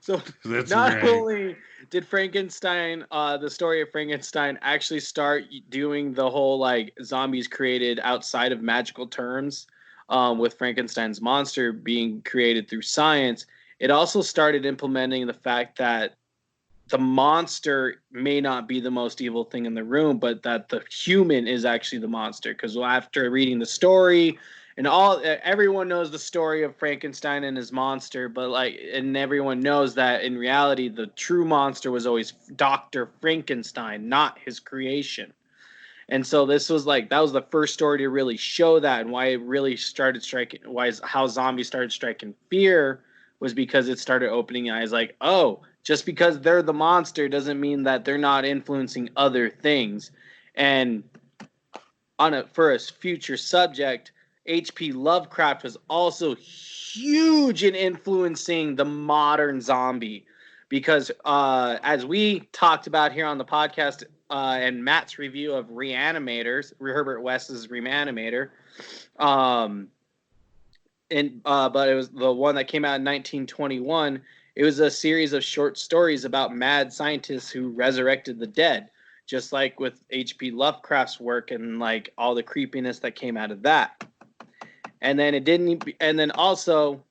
So that's not right. only did Frankenstein, the story of Frankenstein, actually start doing the whole like zombies created outside of magical terms, with Frankenstein's monster being created through science, it also started implementing the fact that the monster may not be the most evil thing in the room, but that the human is actually the monster. Because after reading the story, and everyone knows the story of Frankenstein and his monster, but and everyone knows that in reality, the true monster was always Dr. Frankenstein, not his creation. And so this was that was the first story to really show that, and why it really started striking, how zombies started striking fear, was because it started opening eyes like, oh, just because they're the monster doesn't mean that they're not influencing other things. And for a future subject, H.P. Lovecraft was also huge in influencing the modern zombie, because as we talked about here on the podcast, and Matt's review of Reanimators, Herbert West's Reanimator, and but it was the one that came out in 1921. It was a series of short stories about mad scientists who resurrected the dead, just like with H.P. Lovecraft's work and like all the creepiness that came out of that. And then it didn't, and then also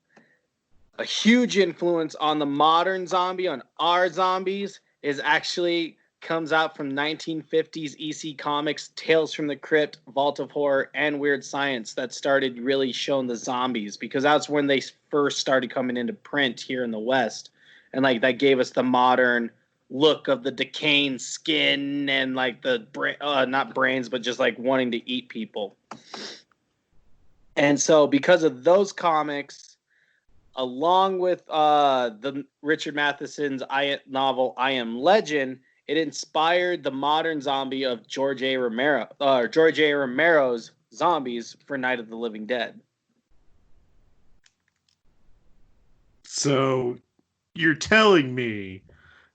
a huge influence on the modern zombie, on our zombies, is actually comes out from 1950s EC Comics, Tales from the Crypt, Vault of Horror, and Weird Science that started really showing the zombies, because that's when they first started coming into print here in the West. And like that gave us the modern look of the decaying skin and like the not brains, but just like wanting to eat people. And so because of those comics, along with the Richard Matheson's novel I Am Legend, it inspired the modern zombie of George A. Romero's Zombies for Night of the Living Dead. So you're telling me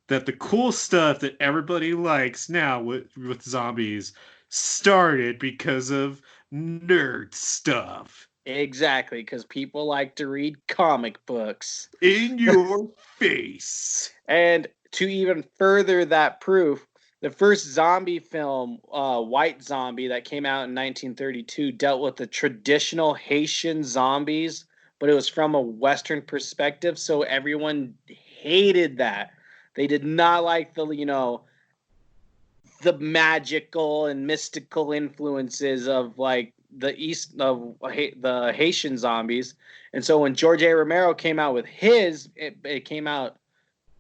that the cool stuff that everybody likes now with zombies started because of nerd stuff. Exactly, because people like to read comic books. In your face. And to even further that proof, the first zombie film, White Zombie, that came out in 1932, dealt with the traditional Haitian zombies, but it was from a Western perspective, so everyone hated that. They did not like the magical and mystical influences of like the East of the Haitian zombies. And so when George A. Romero came out with his, it came out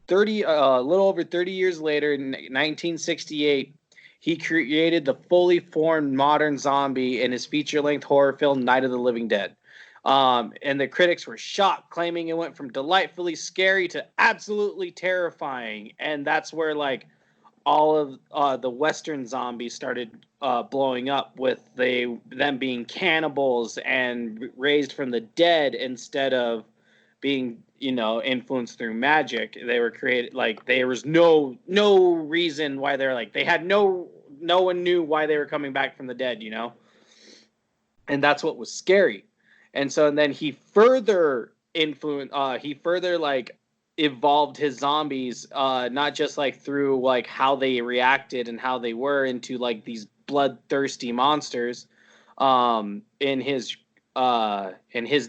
a little over 30 years later in 1968. He created the fully formed modern zombie in his feature-length horror film Night of the Living Dead. And the critics were shocked, claiming it went from delightfully scary to absolutely terrifying. And that's where like all of the Western zombies started blowing up, with them being cannibals and raised from the dead instead of being influenced through magic. They were created like there was no reason why they're like they had no one knew why they were coming back from the dead, and that's what was scary. And so and then he further like evolved his zombies, not just like through like how they reacted and how they were into like these bloodthirsty monsters. In his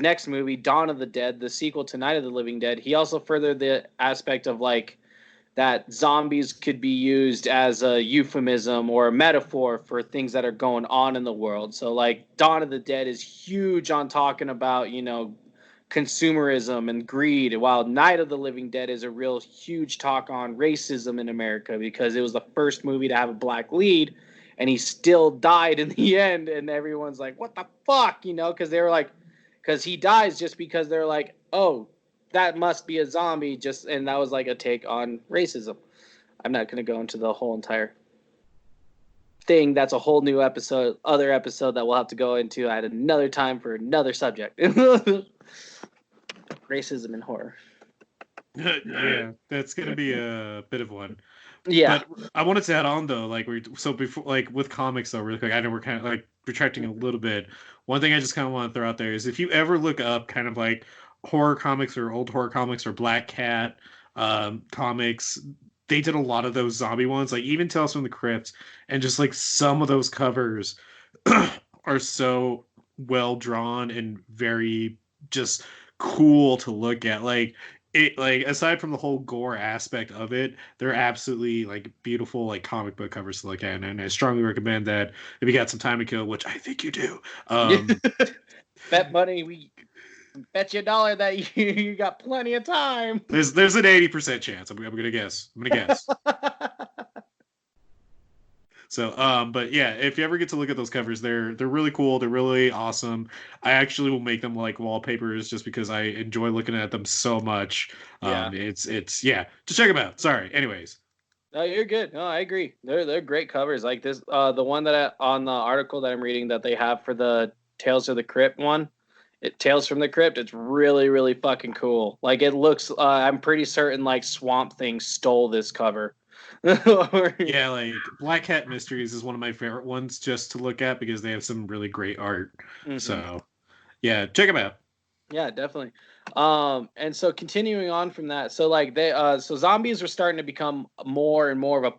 next movie, Dawn of the Dead, the sequel to Night of the Living Dead, he also furthered the aspect of like that zombies could be used as a euphemism or a metaphor for things that are going on in the world. So like Dawn of the Dead is huge on talking about, consumerism and greed, while Night of the Living Dead is a real huge talk on racism in America, because it was the first movie to have a black lead, and he still died in the end, and everyone's like, what the fuck, because they were like, because he dies just because they're like, oh, that must be a zombie, and that was like a take on racism. I'm not going to go into the whole entire thing. That's a whole new other episode that we'll have to go into at another time for another subject. Racism and horror. Yeah, that's gonna be a bit of one. Yeah, but I wanted to add on though, like before, like with comics though, really quick. I know we're kind of like retracting a little bit. One thing I just kind of want to throw out there is if you ever look up kind of like horror comics or old horror comics or Black Cat comics, they did a lot of those zombie ones, like even Tales from the Crypt, and just like some of those covers are so well drawn and very just cool to look at. Like it, like aside from the whole gore aspect of it, they're absolutely like beautiful like comic book covers to look at, and I strongly recommend that if you got some time to kill, which I think you do. Bet money, we bet you $1 that you got plenty of time. There's an 80% chance. I'm gonna guess. So, but yeah, if you ever get to look at those covers, they're really cool. They're really awesome. I actually will make them like wallpapers just because I enjoy looking at them so much. Yeah. It's yeah. Just check them out. Sorry. Anyways. No, you're good. No, I agree. They're great covers. Like this, the one on the article that I'm reading that they have for the Tales of the Crypt one, Tales from the Crypt. It's really, really fucking cool. Like it looks. I'm pretty certain like Swamp Thing stole this cover. Yeah, like Black Cat Mysteries is one of my favorite ones just to look at because they have some really great art. Mm-hmm. So, yeah, check them out. Yeah, definitely. And so continuing on from that, so like so zombies were starting to become more and more of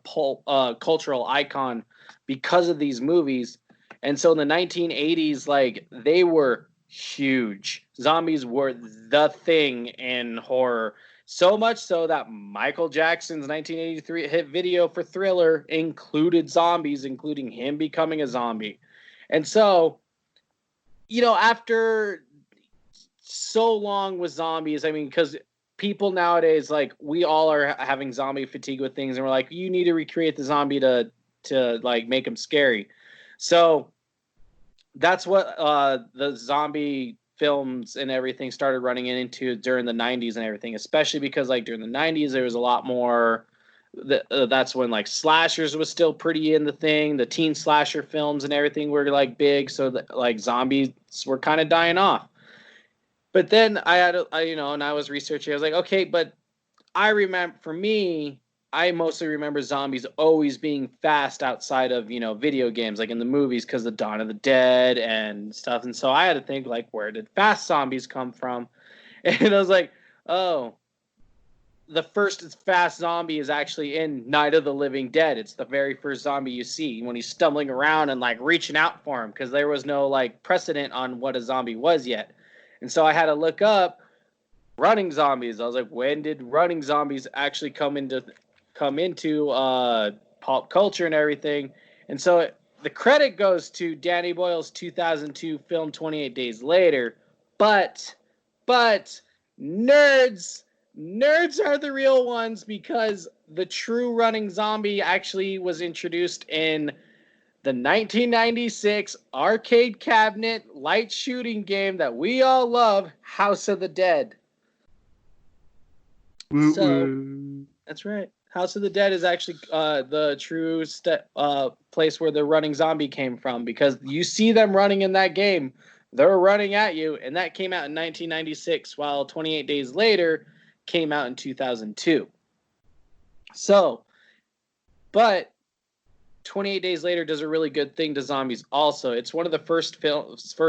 a cultural icon because of these movies. And so in the 1980s, like they were huge. Zombies were the thing in horror. So much so that Michael Jackson's 1983 hit video for Thriller included zombies, including him becoming a zombie. And so, after so long with zombies. I mean, because people nowadays, like, we all are having zombie fatigue with things, and we're like, you need to recreate the zombie to like make them scary. So that's what the zombie films and everything started running into during the 90s and everything, especially because like during the 90s there was a lot more. That's when like slashers was still pretty in the thing. The teen slasher films and everything were like big, so that like zombies were kind of dying off. But then and I was researching. I was like, okay, but I remember, for me, I mostly remember zombies always being fast outside of, video games, like in the movies, because of Dawn of the Dead and stuff. And so I had to think, like, where did fast zombies come from? And I was like, oh, the first fast zombie is actually in Night of the Living Dead. It's the very first zombie you see when he's stumbling around and like reaching out for him, because there was no like precedent on what a zombie was yet. And so I had to look up running zombies. I was like, when did running zombies actually come into pop culture and everything? And so the credit goes to Danny Boyle's 2002 film 28 Days Later, but but nerds are the real ones, because the true running zombie actually was introduced in the 1996 arcade cabinet light shooting game that we all love, House of the Dead. So that's right. House of the Dead is actually the true place where the running zombie came from, because you see them running in that game. They're running at you, and that came out in 1996, while 28 Days Later came out in 2002. So, but 28 Days Later does a really good thing to zombies also. It's one of the first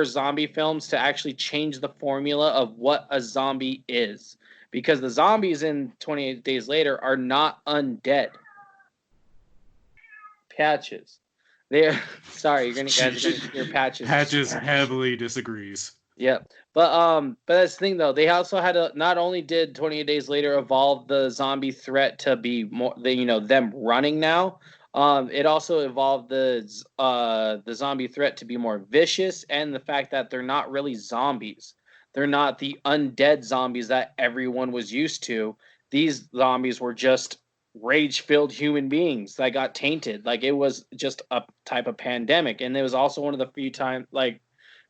zombie films to actually change the formula of what a zombie is, because the zombies in 28 Days Later are not undead. Patches. They're sorry, guys are gonna hear Patches. Patches heavily disagrees. Yeah. But that's the thing though. They also had to, not only did 28 Days Later evolve the zombie threat to be more, them running now. It also evolved the zombie threat to be more vicious, and the fact that they're not really zombies. They're not the undead zombies that everyone was used to. These zombies were just rage-filled human beings that got tainted. Like, it was just a type of pandemic, and it was also one of the few times, like,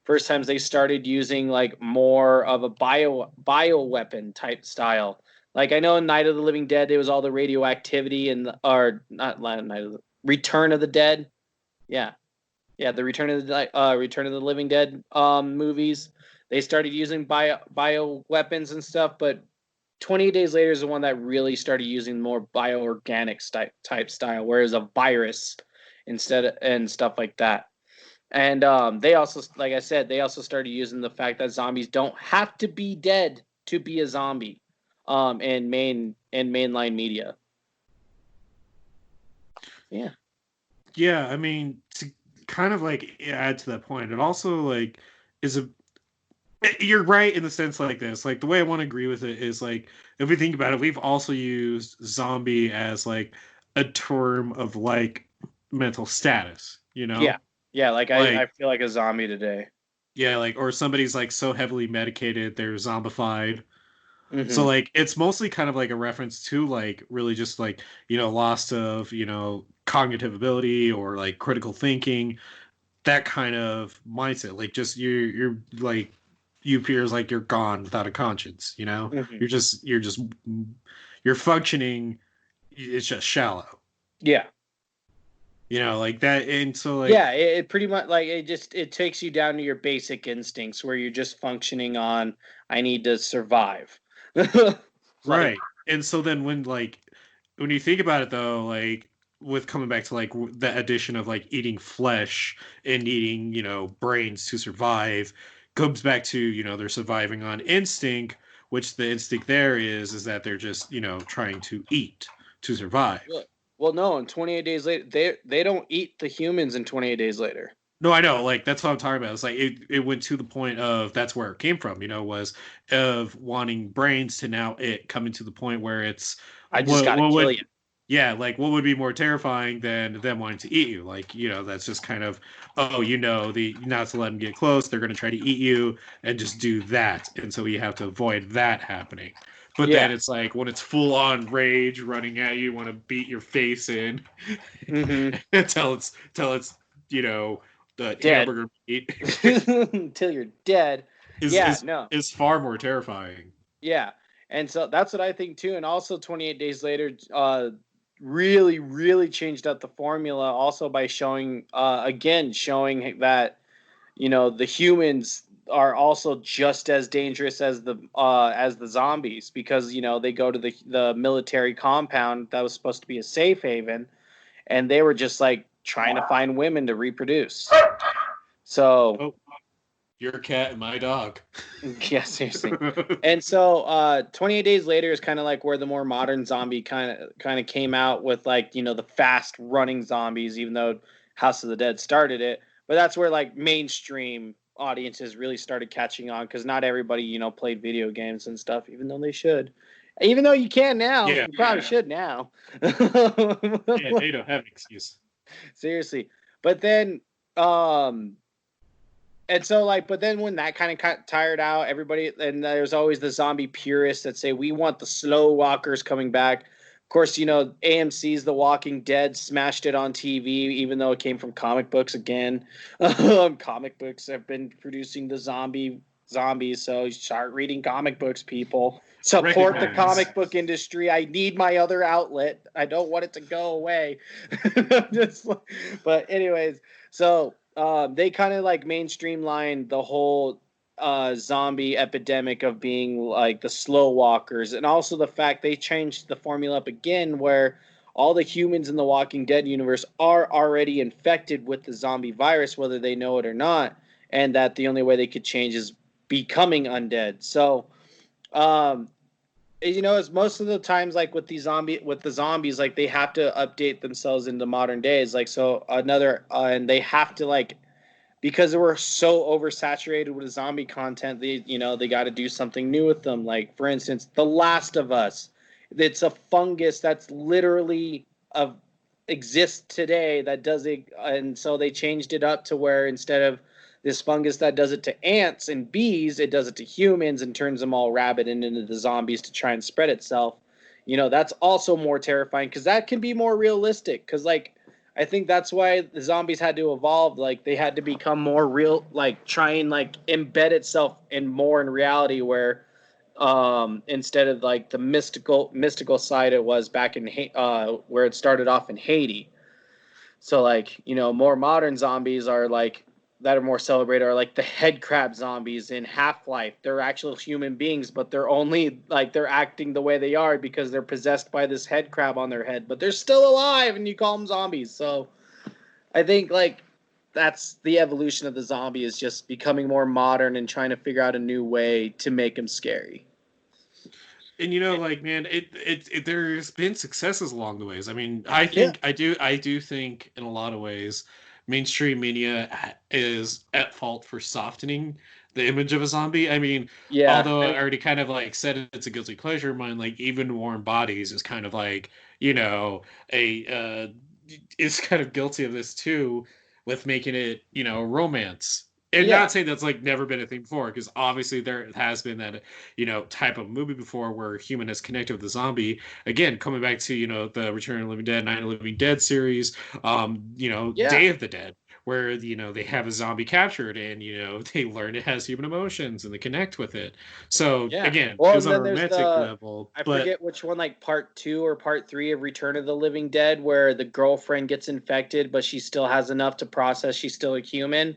first times they started using like more of a bio weapon type style. Like, I know in Night of the Living Dead there was all the radioactivity, and or not Night of the Return of the Dead. Yeah. Yeah, the Return of the Living Dead movies. They started using bio weapons and stuff, but 28 Days Later is the one that really started using more bioorganic type style, whereas a virus instead of, and stuff like that. And they also, like I said, they also started using the fact that zombies don't have to be dead to be a zombie, in mainline media. Yeah. Yeah, I mean, to kind of like add to that point, it also like is a. You're right in the sense like this. Like, the way I want to agree with it is like, if we think about it, we've also used zombie as like a term of like mental status. Yeah. Yeah. Like, Like, I feel like a zombie today. yeah, like, or somebody's like so heavily medicated they're zombified. So Mm-hmm. like it's mostly kind of like a reference to like really just like, loss of, cognitive ability or like critical thinking, that kind of mindset. Like, just you're like, you appears like you're gone without a conscience, Mm-hmm. you're functioning, it's just shallow. Yeah. Like that. And so like, Yeah. It pretty much, like, it takes you down to your basic instincts, where you're just functioning on, I need to survive. Like, right. And so then when you think about it though, like with coming back to like the addition of like eating flesh and eating, brains to survive, comes back to, they're surviving on instinct, which the instinct there is that they're just, trying to eat to survive. Well, no. And 28 days later, they don't eat the humans. In 28 days later. No, I know, like that's what I'm talking about. It's like it went to the point of that's where it came from, was of wanting brains to now it coming to the point where it's I just gotta kill would you. yeah, like what would be more terrifying than them wanting to eat you? Like, that's just kind of the not to let them get close, they're gonna try to eat you and just do that. And so you have to avoid that happening. But Yeah. then it's like when it's full on rage running at you, want to beat your face in Mm-hmm. until it's the Dead. hamburger meat Until you're dead. is Yeah. is No. is far more terrifying. Yeah. And so that's what I think too. And also 28 days later, really, really changed up the formula also by showing, showing that, the humans are also just as dangerous as the zombies, because, they go to the military compound that was supposed to be a safe haven, and they were just like trying to find women to reproduce. So, Oh, your cat and my dog. yeah, seriously. And so 28 days later is kind of like where the more modern zombie kind of came out with, like, the fast running zombies, even though House of the Dead started it. But that's where like mainstream audiences really started catching on, because not everybody, played video games and stuff, even though they should. Even though you can now. Yeah, You probably should now. yeah, they don't have an excuse. Seriously. But then and so, like, but then when that kind of got tired out, everybody, and there's always the zombie purists that say we want the slow walkers coming back. Of course, AMC's The Walking Dead smashed it on TV, even though it came from comic books again. Comic books have been producing the zombies, so start reading comic books, people. Support the comic book industry. I need my other outlet. I don't want it to go away. But anyways, so they kind of like mainstream line the whole zombie epidemic of being like the slow walkers, and also the fact they changed the formula up again, where all the humans in the Walking Dead universe are already infected with the zombie virus, whether they know it or not, and that the only way they could change is becoming undead. So, as most of the times, like with the zombies, like they have to update themselves into modern days. Like, so another, and they have to, like, because we're so oversaturated with zombie content, they got to do something new with them. Like, for instance, The Last of Us. It's a fungus that's literally exists today that does it, and so they changed it up to where instead of this fungus that does it to ants and bees, it does it to humans and turns them all rabid and into the zombies to try and spread itself. That's also more terrifying, because that can be more realistic. Because, like, I think that's why the zombies had to evolve. Like, they had to become more real, like try and like embed itself in reality, where instead of like the mystical side it was back in where it started off in Haiti. So, like, more modern zombies are like that are more celebrated are like the head crab zombies in Half-Life. They're actual human beings, but they're only like they're acting the way they are because they're possessed by this head crab on their head, but they're still alive and you call them zombies. So I think like that's the evolution of the zombie, is just becoming more modern and trying to figure out a new way to make them scary. And like, man, there's been successes along the ways. I mean, I do think in a lot of ways mainstream media is at fault for softening the image of a zombie. I mean, although I already kind of like said it's a guilty pleasure of mine, like even Warm Bodies is kind of like, is kind of guilty of this too, with making it, romance. And not saying that's like never been a thing before, because obviously there has been that, type of movie before where human has connected with the zombie. Again, coming back to, the Return of the Living Dead, Night of the Living Dead series, Day of the Dead, where, they have a zombie captured and, they learn it has human emotions and they connect with it. So again, well, it was on a romantic level. I forget which one, like part 2 or part 3 of Return of the Living Dead, where the girlfriend gets infected, but she still has enough to process she's still a human.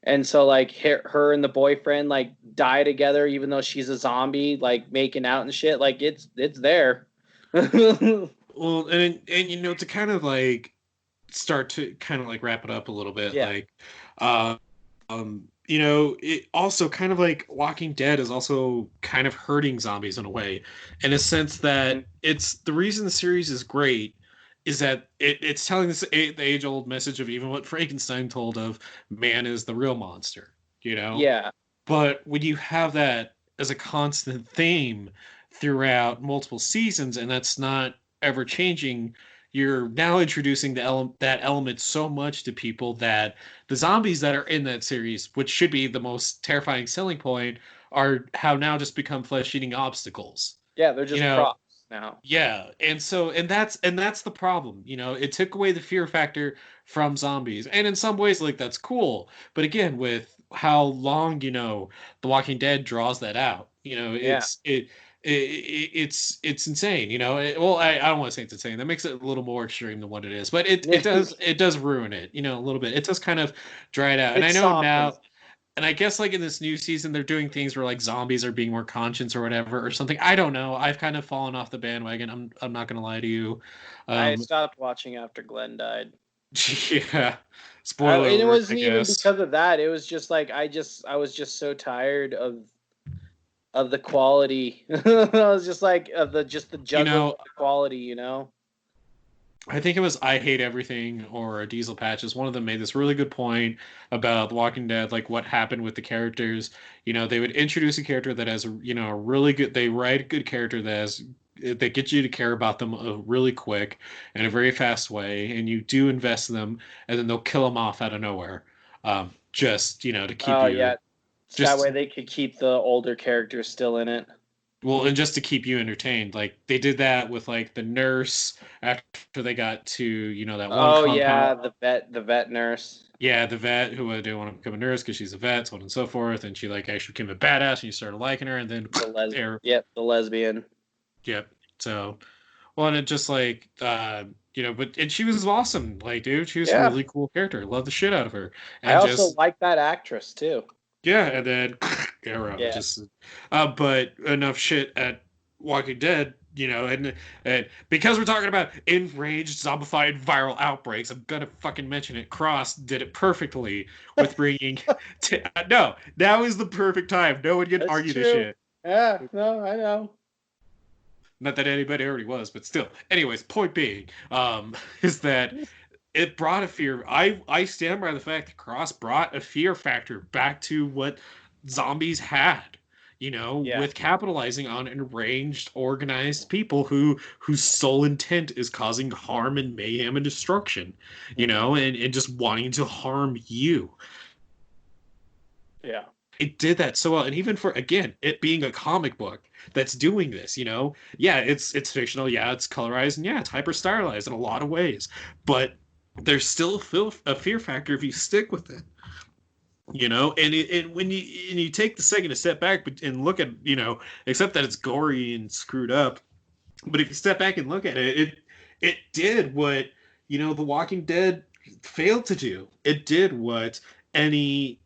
And so, like, her and the boyfriend, like, die together, even though she's a zombie, like, making out and shit. Like, it's there. Well, and to kind of, like, start to kind of, like, wrap it up a little bit, like, it also kind of like Walking Dead is also kind of hurting zombies in a way, in a sense that it's the reason the series is great is that it's telling this the age old message of even what Frankenstein told of man is the real monster, you know? Yeah, But when you have that as a constant theme throughout multiple seasons, and that's not ever changing, you're now introducing that element so much to people that the zombies that are in that series, which should be the most terrifying selling point, are have now just become flesh-eating obstacles. yeah, they're You just know, props now. yeah, and that's the problem. It took away the fear factor from zombies, and in some ways, like that's cool. But again, with how long The Walking Dead draws that out, Yeah, it's insane. Well, I don't want to say it's insane. That makes it a little more extreme than what it is, but it does ruin it, a little bit. It does kind of dry it out. And it I know softens. now, and I guess like in this new season, they're doing things where like zombies are being more conscious or whatever or something. I don't know. I've kind of fallen off the bandwagon. I'm not gonna lie to you. I Um, stopped watching after Glenn died. yeah. Spoiler And it alert, I wasn't even guess. because of that. It was just like I was just so tired of the quality. I was just like of the You juggling know, of the quality. I think it was I Hate Everything or Diesel Patches. One of them made this really good point about The Walking Dead, like what happened with the characters. They would introduce a character that has, a really good, they write a good character that gets you to care about them really quick in a very fast way, and you do invest in them, and then they'll kill them off out of nowhere. Just, to keep Oh you, yeah, that just way they could keep the older characters still in it. Well, and just to keep you entertained, like they did that with like the nurse after they got to, that one Oh compound. yeah, the vet nurse. Yeah, the vet who didn't want to become a nurse because she's a vet, so on and so forth. And she like actually became a badass, and you started liking her. And then there, The lesbian. yep. So, well, and it just like, but and she was awesome. Like, dude, she was a Yeah, really cool character. Love the shit out of her. I And also just like that actress too. Yeah, and then arrow Yeah. just but enough shit at Walking Dead, and because we're talking about enraged zombified viral outbreaks, I'm gonna fucking mention it. Cross did it perfectly with bringing no, now is the perfect time. No one can That's argue this true. shit. Yeah, no, I know. Not that anybody already was, but still. Anyways, point being, is that it brought a fear. I stand by the fact that Cross brought a fear factor back to what zombies had. Yeah. With capitalizing on enraged, organized people whose sole intent is causing harm and mayhem and destruction. Hmm. And just wanting to harm you. Yeah. It did that so well, and even for again it being a comic book that's doing this, yeah, it's fictional, yeah, it's colorized, and yeah, it's hyper stylized in a lot of ways, but there's still a fear factor if you stick with it. And when you take the second to step back and look at, except that it's gory and screwed up, but if you step back and look at it did what The Walking Dead failed to do. It did what any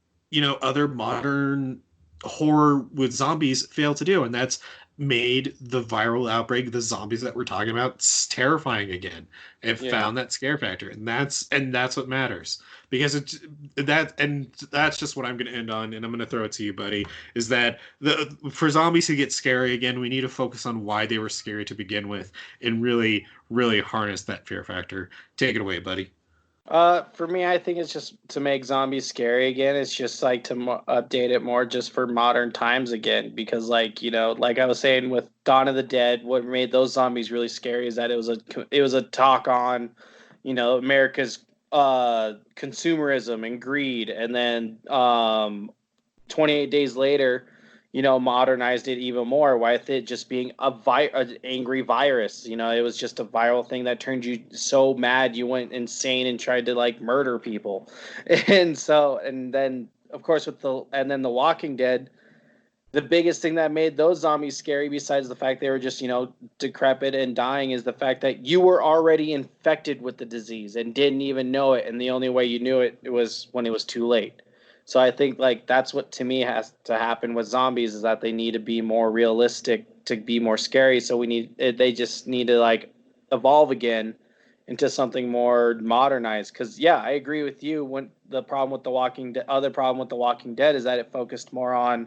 other modern horror with zombies failed to do, and that's made the viral outbreak, the zombies that we're talking about, terrifying again. It Yeah. found that scare factor, and that's what matters, because that's just what I'm going to end on, and I'm going to throw it to you, buddy. Is that for zombies to get scary again, we need to focus on why they were scary to begin with, and really, really harness that fear factor. Take it away, buddy. For me, I think it's just to make zombies scary again. It's just like to update it more just for modern times again. Because, like like I was saying with Dawn of the Dead, what made those zombies really scary is that it was a talk on, America's consumerism and greed, and then 28 days later, modernized it even more with it just being an angry virus. It was just a viral thing that turned you so mad you went insane and tried to like murder people. And then of course the Walking Dead, the biggest thing that made those zombies scary, besides the fact they were just, decrepit and dying, is the fact that you were already infected with the disease and didn't even know it. And the only way you knew it was when it was too late. So I think like that's what to me has to happen with zombies, is that they need to be more realistic to be more scary. So they just need to like evolve again into something more modernized. Because yeah, I agree with you. When the problem with other problem with The Walking Dead is that it focused more on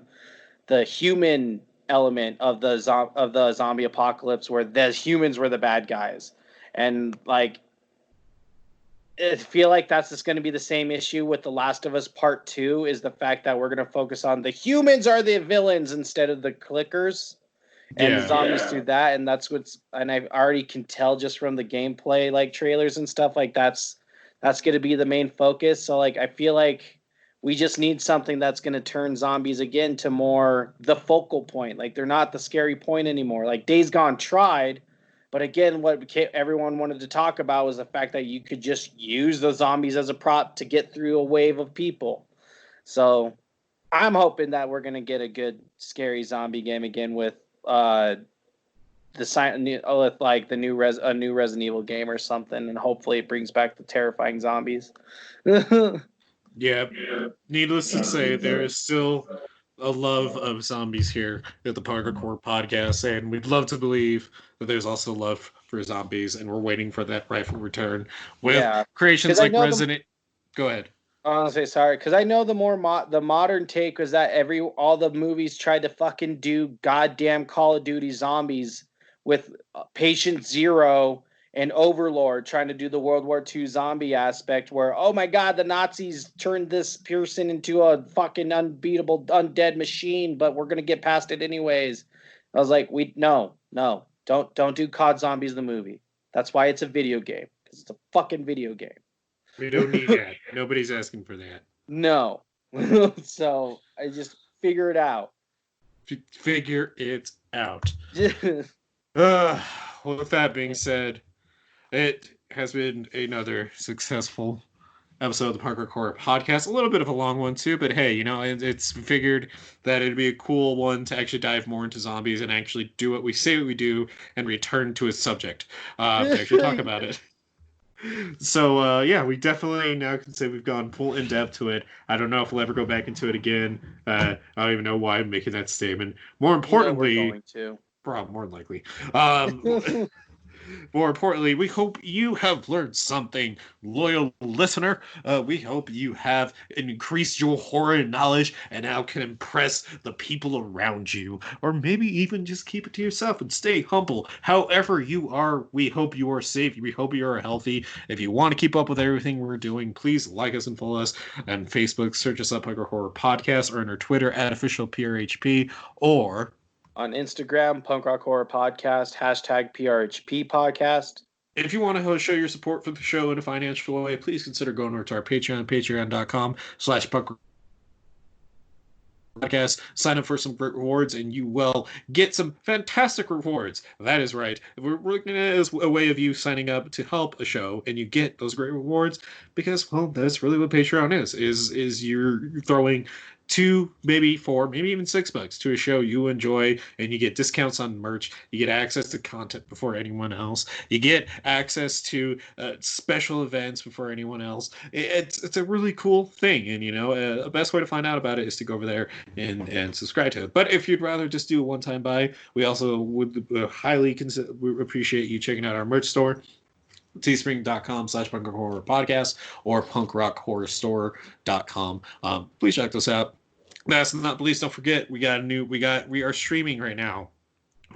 the human element of the zombie apocalypse, where the humans were the bad guys, and like I feel like that's just going to be the same issue with The Last of Us Part 2, is the fact that we're going to focus on the humans are the villains instead of the clickers and the zombies through that. And and I already can tell just from the gameplay, like trailers and stuff, like that's going to be the main focus. So like, I feel like we just need something that's going to turn zombies again to more the focal point. Like they're not the scary point anymore. Like Days Gone tried, but again, what everyone wanted to talk about was the fact that you could just use the zombies as a prop to get through a wave of people. So I'm hoping that we're going to get a good scary zombie game again with like the new Resident Evil game or something, and hopefully it brings back the terrifying zombies. Yeah. Needless to say, there is still a love of zombies here at the Parkour Podcast, and we'd love to believe that there's also love for zombies, and we're waiting for that rightful return with creations like Resident. Go ahead. I want to say sorry because I know the modern take was that all the movies tried to fucking do goddamn Call of Duty zombies with Patient Zero and Overlord trying to do the World War II zombie aspect, where oh my god, the Nazis turned this person into a fucking unbeatable undead machine, but we're gonna get past it anyways. I was like, no, don't do COD Zombies the movie. That's why it's a video game, because it's a fucking video game. We don't need that. Nobody's asking for that. No. So I just figure it out. Figure it out. Well, with that being said, it has been another successful episode of the Parkour Podcast. A little bit of a long one too, but hey, it's figured that it'd be a cool one to actually dive more into zombies and actually do what we say we do and return to its subject to actually talk about it. So yeah, we definitely now can say we've gone full in depth to it. I don't know if we'll ever go back into it again. I don't even know why I'm making that statement. More importantly, we're going to. Probably more than likely. More importantly, we hope you have learned something, loyal listener. We hope you have increased your horror knowledge and now can impress the people around you. Or maybe even just keep it to yourself and stay humble. However you are, we hope you are safe. We hope you are healthy. If you want to keep up with everything we're doing, please like us and follow us on Facebook. Search us up, Parkour Horror Podcast, or on our Twitter at officialprhp, or on Instagram, Punk Rock Horror Podcast, #PRHP Podcast. If you want to show your support for the show in a financial way, please consider going over to our Patreon, patreon.com/punk podcast. Sign up for some great rewards, and you will get some fantastic rewards. That is right. We're looking at it as a way of you signing up to help a show, and you get those great rewards because, well, that's really what Patreon is you're throwing $2, maybe $4, maybe even $6 to a show you enjoy, and you get discounts on merch. You get access to content before anyone else. You get access to special events before anyone else. It's a really cool thing, and the best way to find out about it is to go over there and subscribe to it. But if you'd rather just do a one-time buy, we also would highly appreciate you checking out our merch store, teespring.com/punkhorrorpodcast or punkrockhorrorstore.com. Please check this out. Last but not least, don't forget we are streaming right now.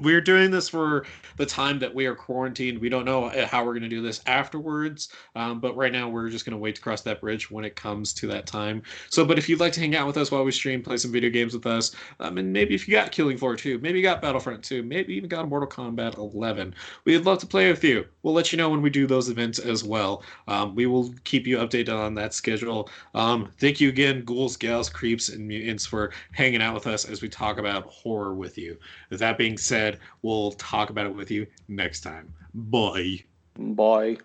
We're doing this for the time that we are quarantined. We don't know how we're going to do this afterwards, but right now we're just going to wait to cross that bridge when it comes to that time. But if you'd like to hang out with us while we stream, play some video games with us, and maybe if you got Killing Floor 2, maybe you got Battlefront 2, maybe even got Mortal Kombat 11, we'd love to play with you. We'll let you know when we do those events as well. We will keep you updated on that schedule. Thank you again, ghouls, gals, creeps, and mutants, for hanging out with us as we talk about horror with you. With that being said, we'll talk about it with you next time. Bye. Bye.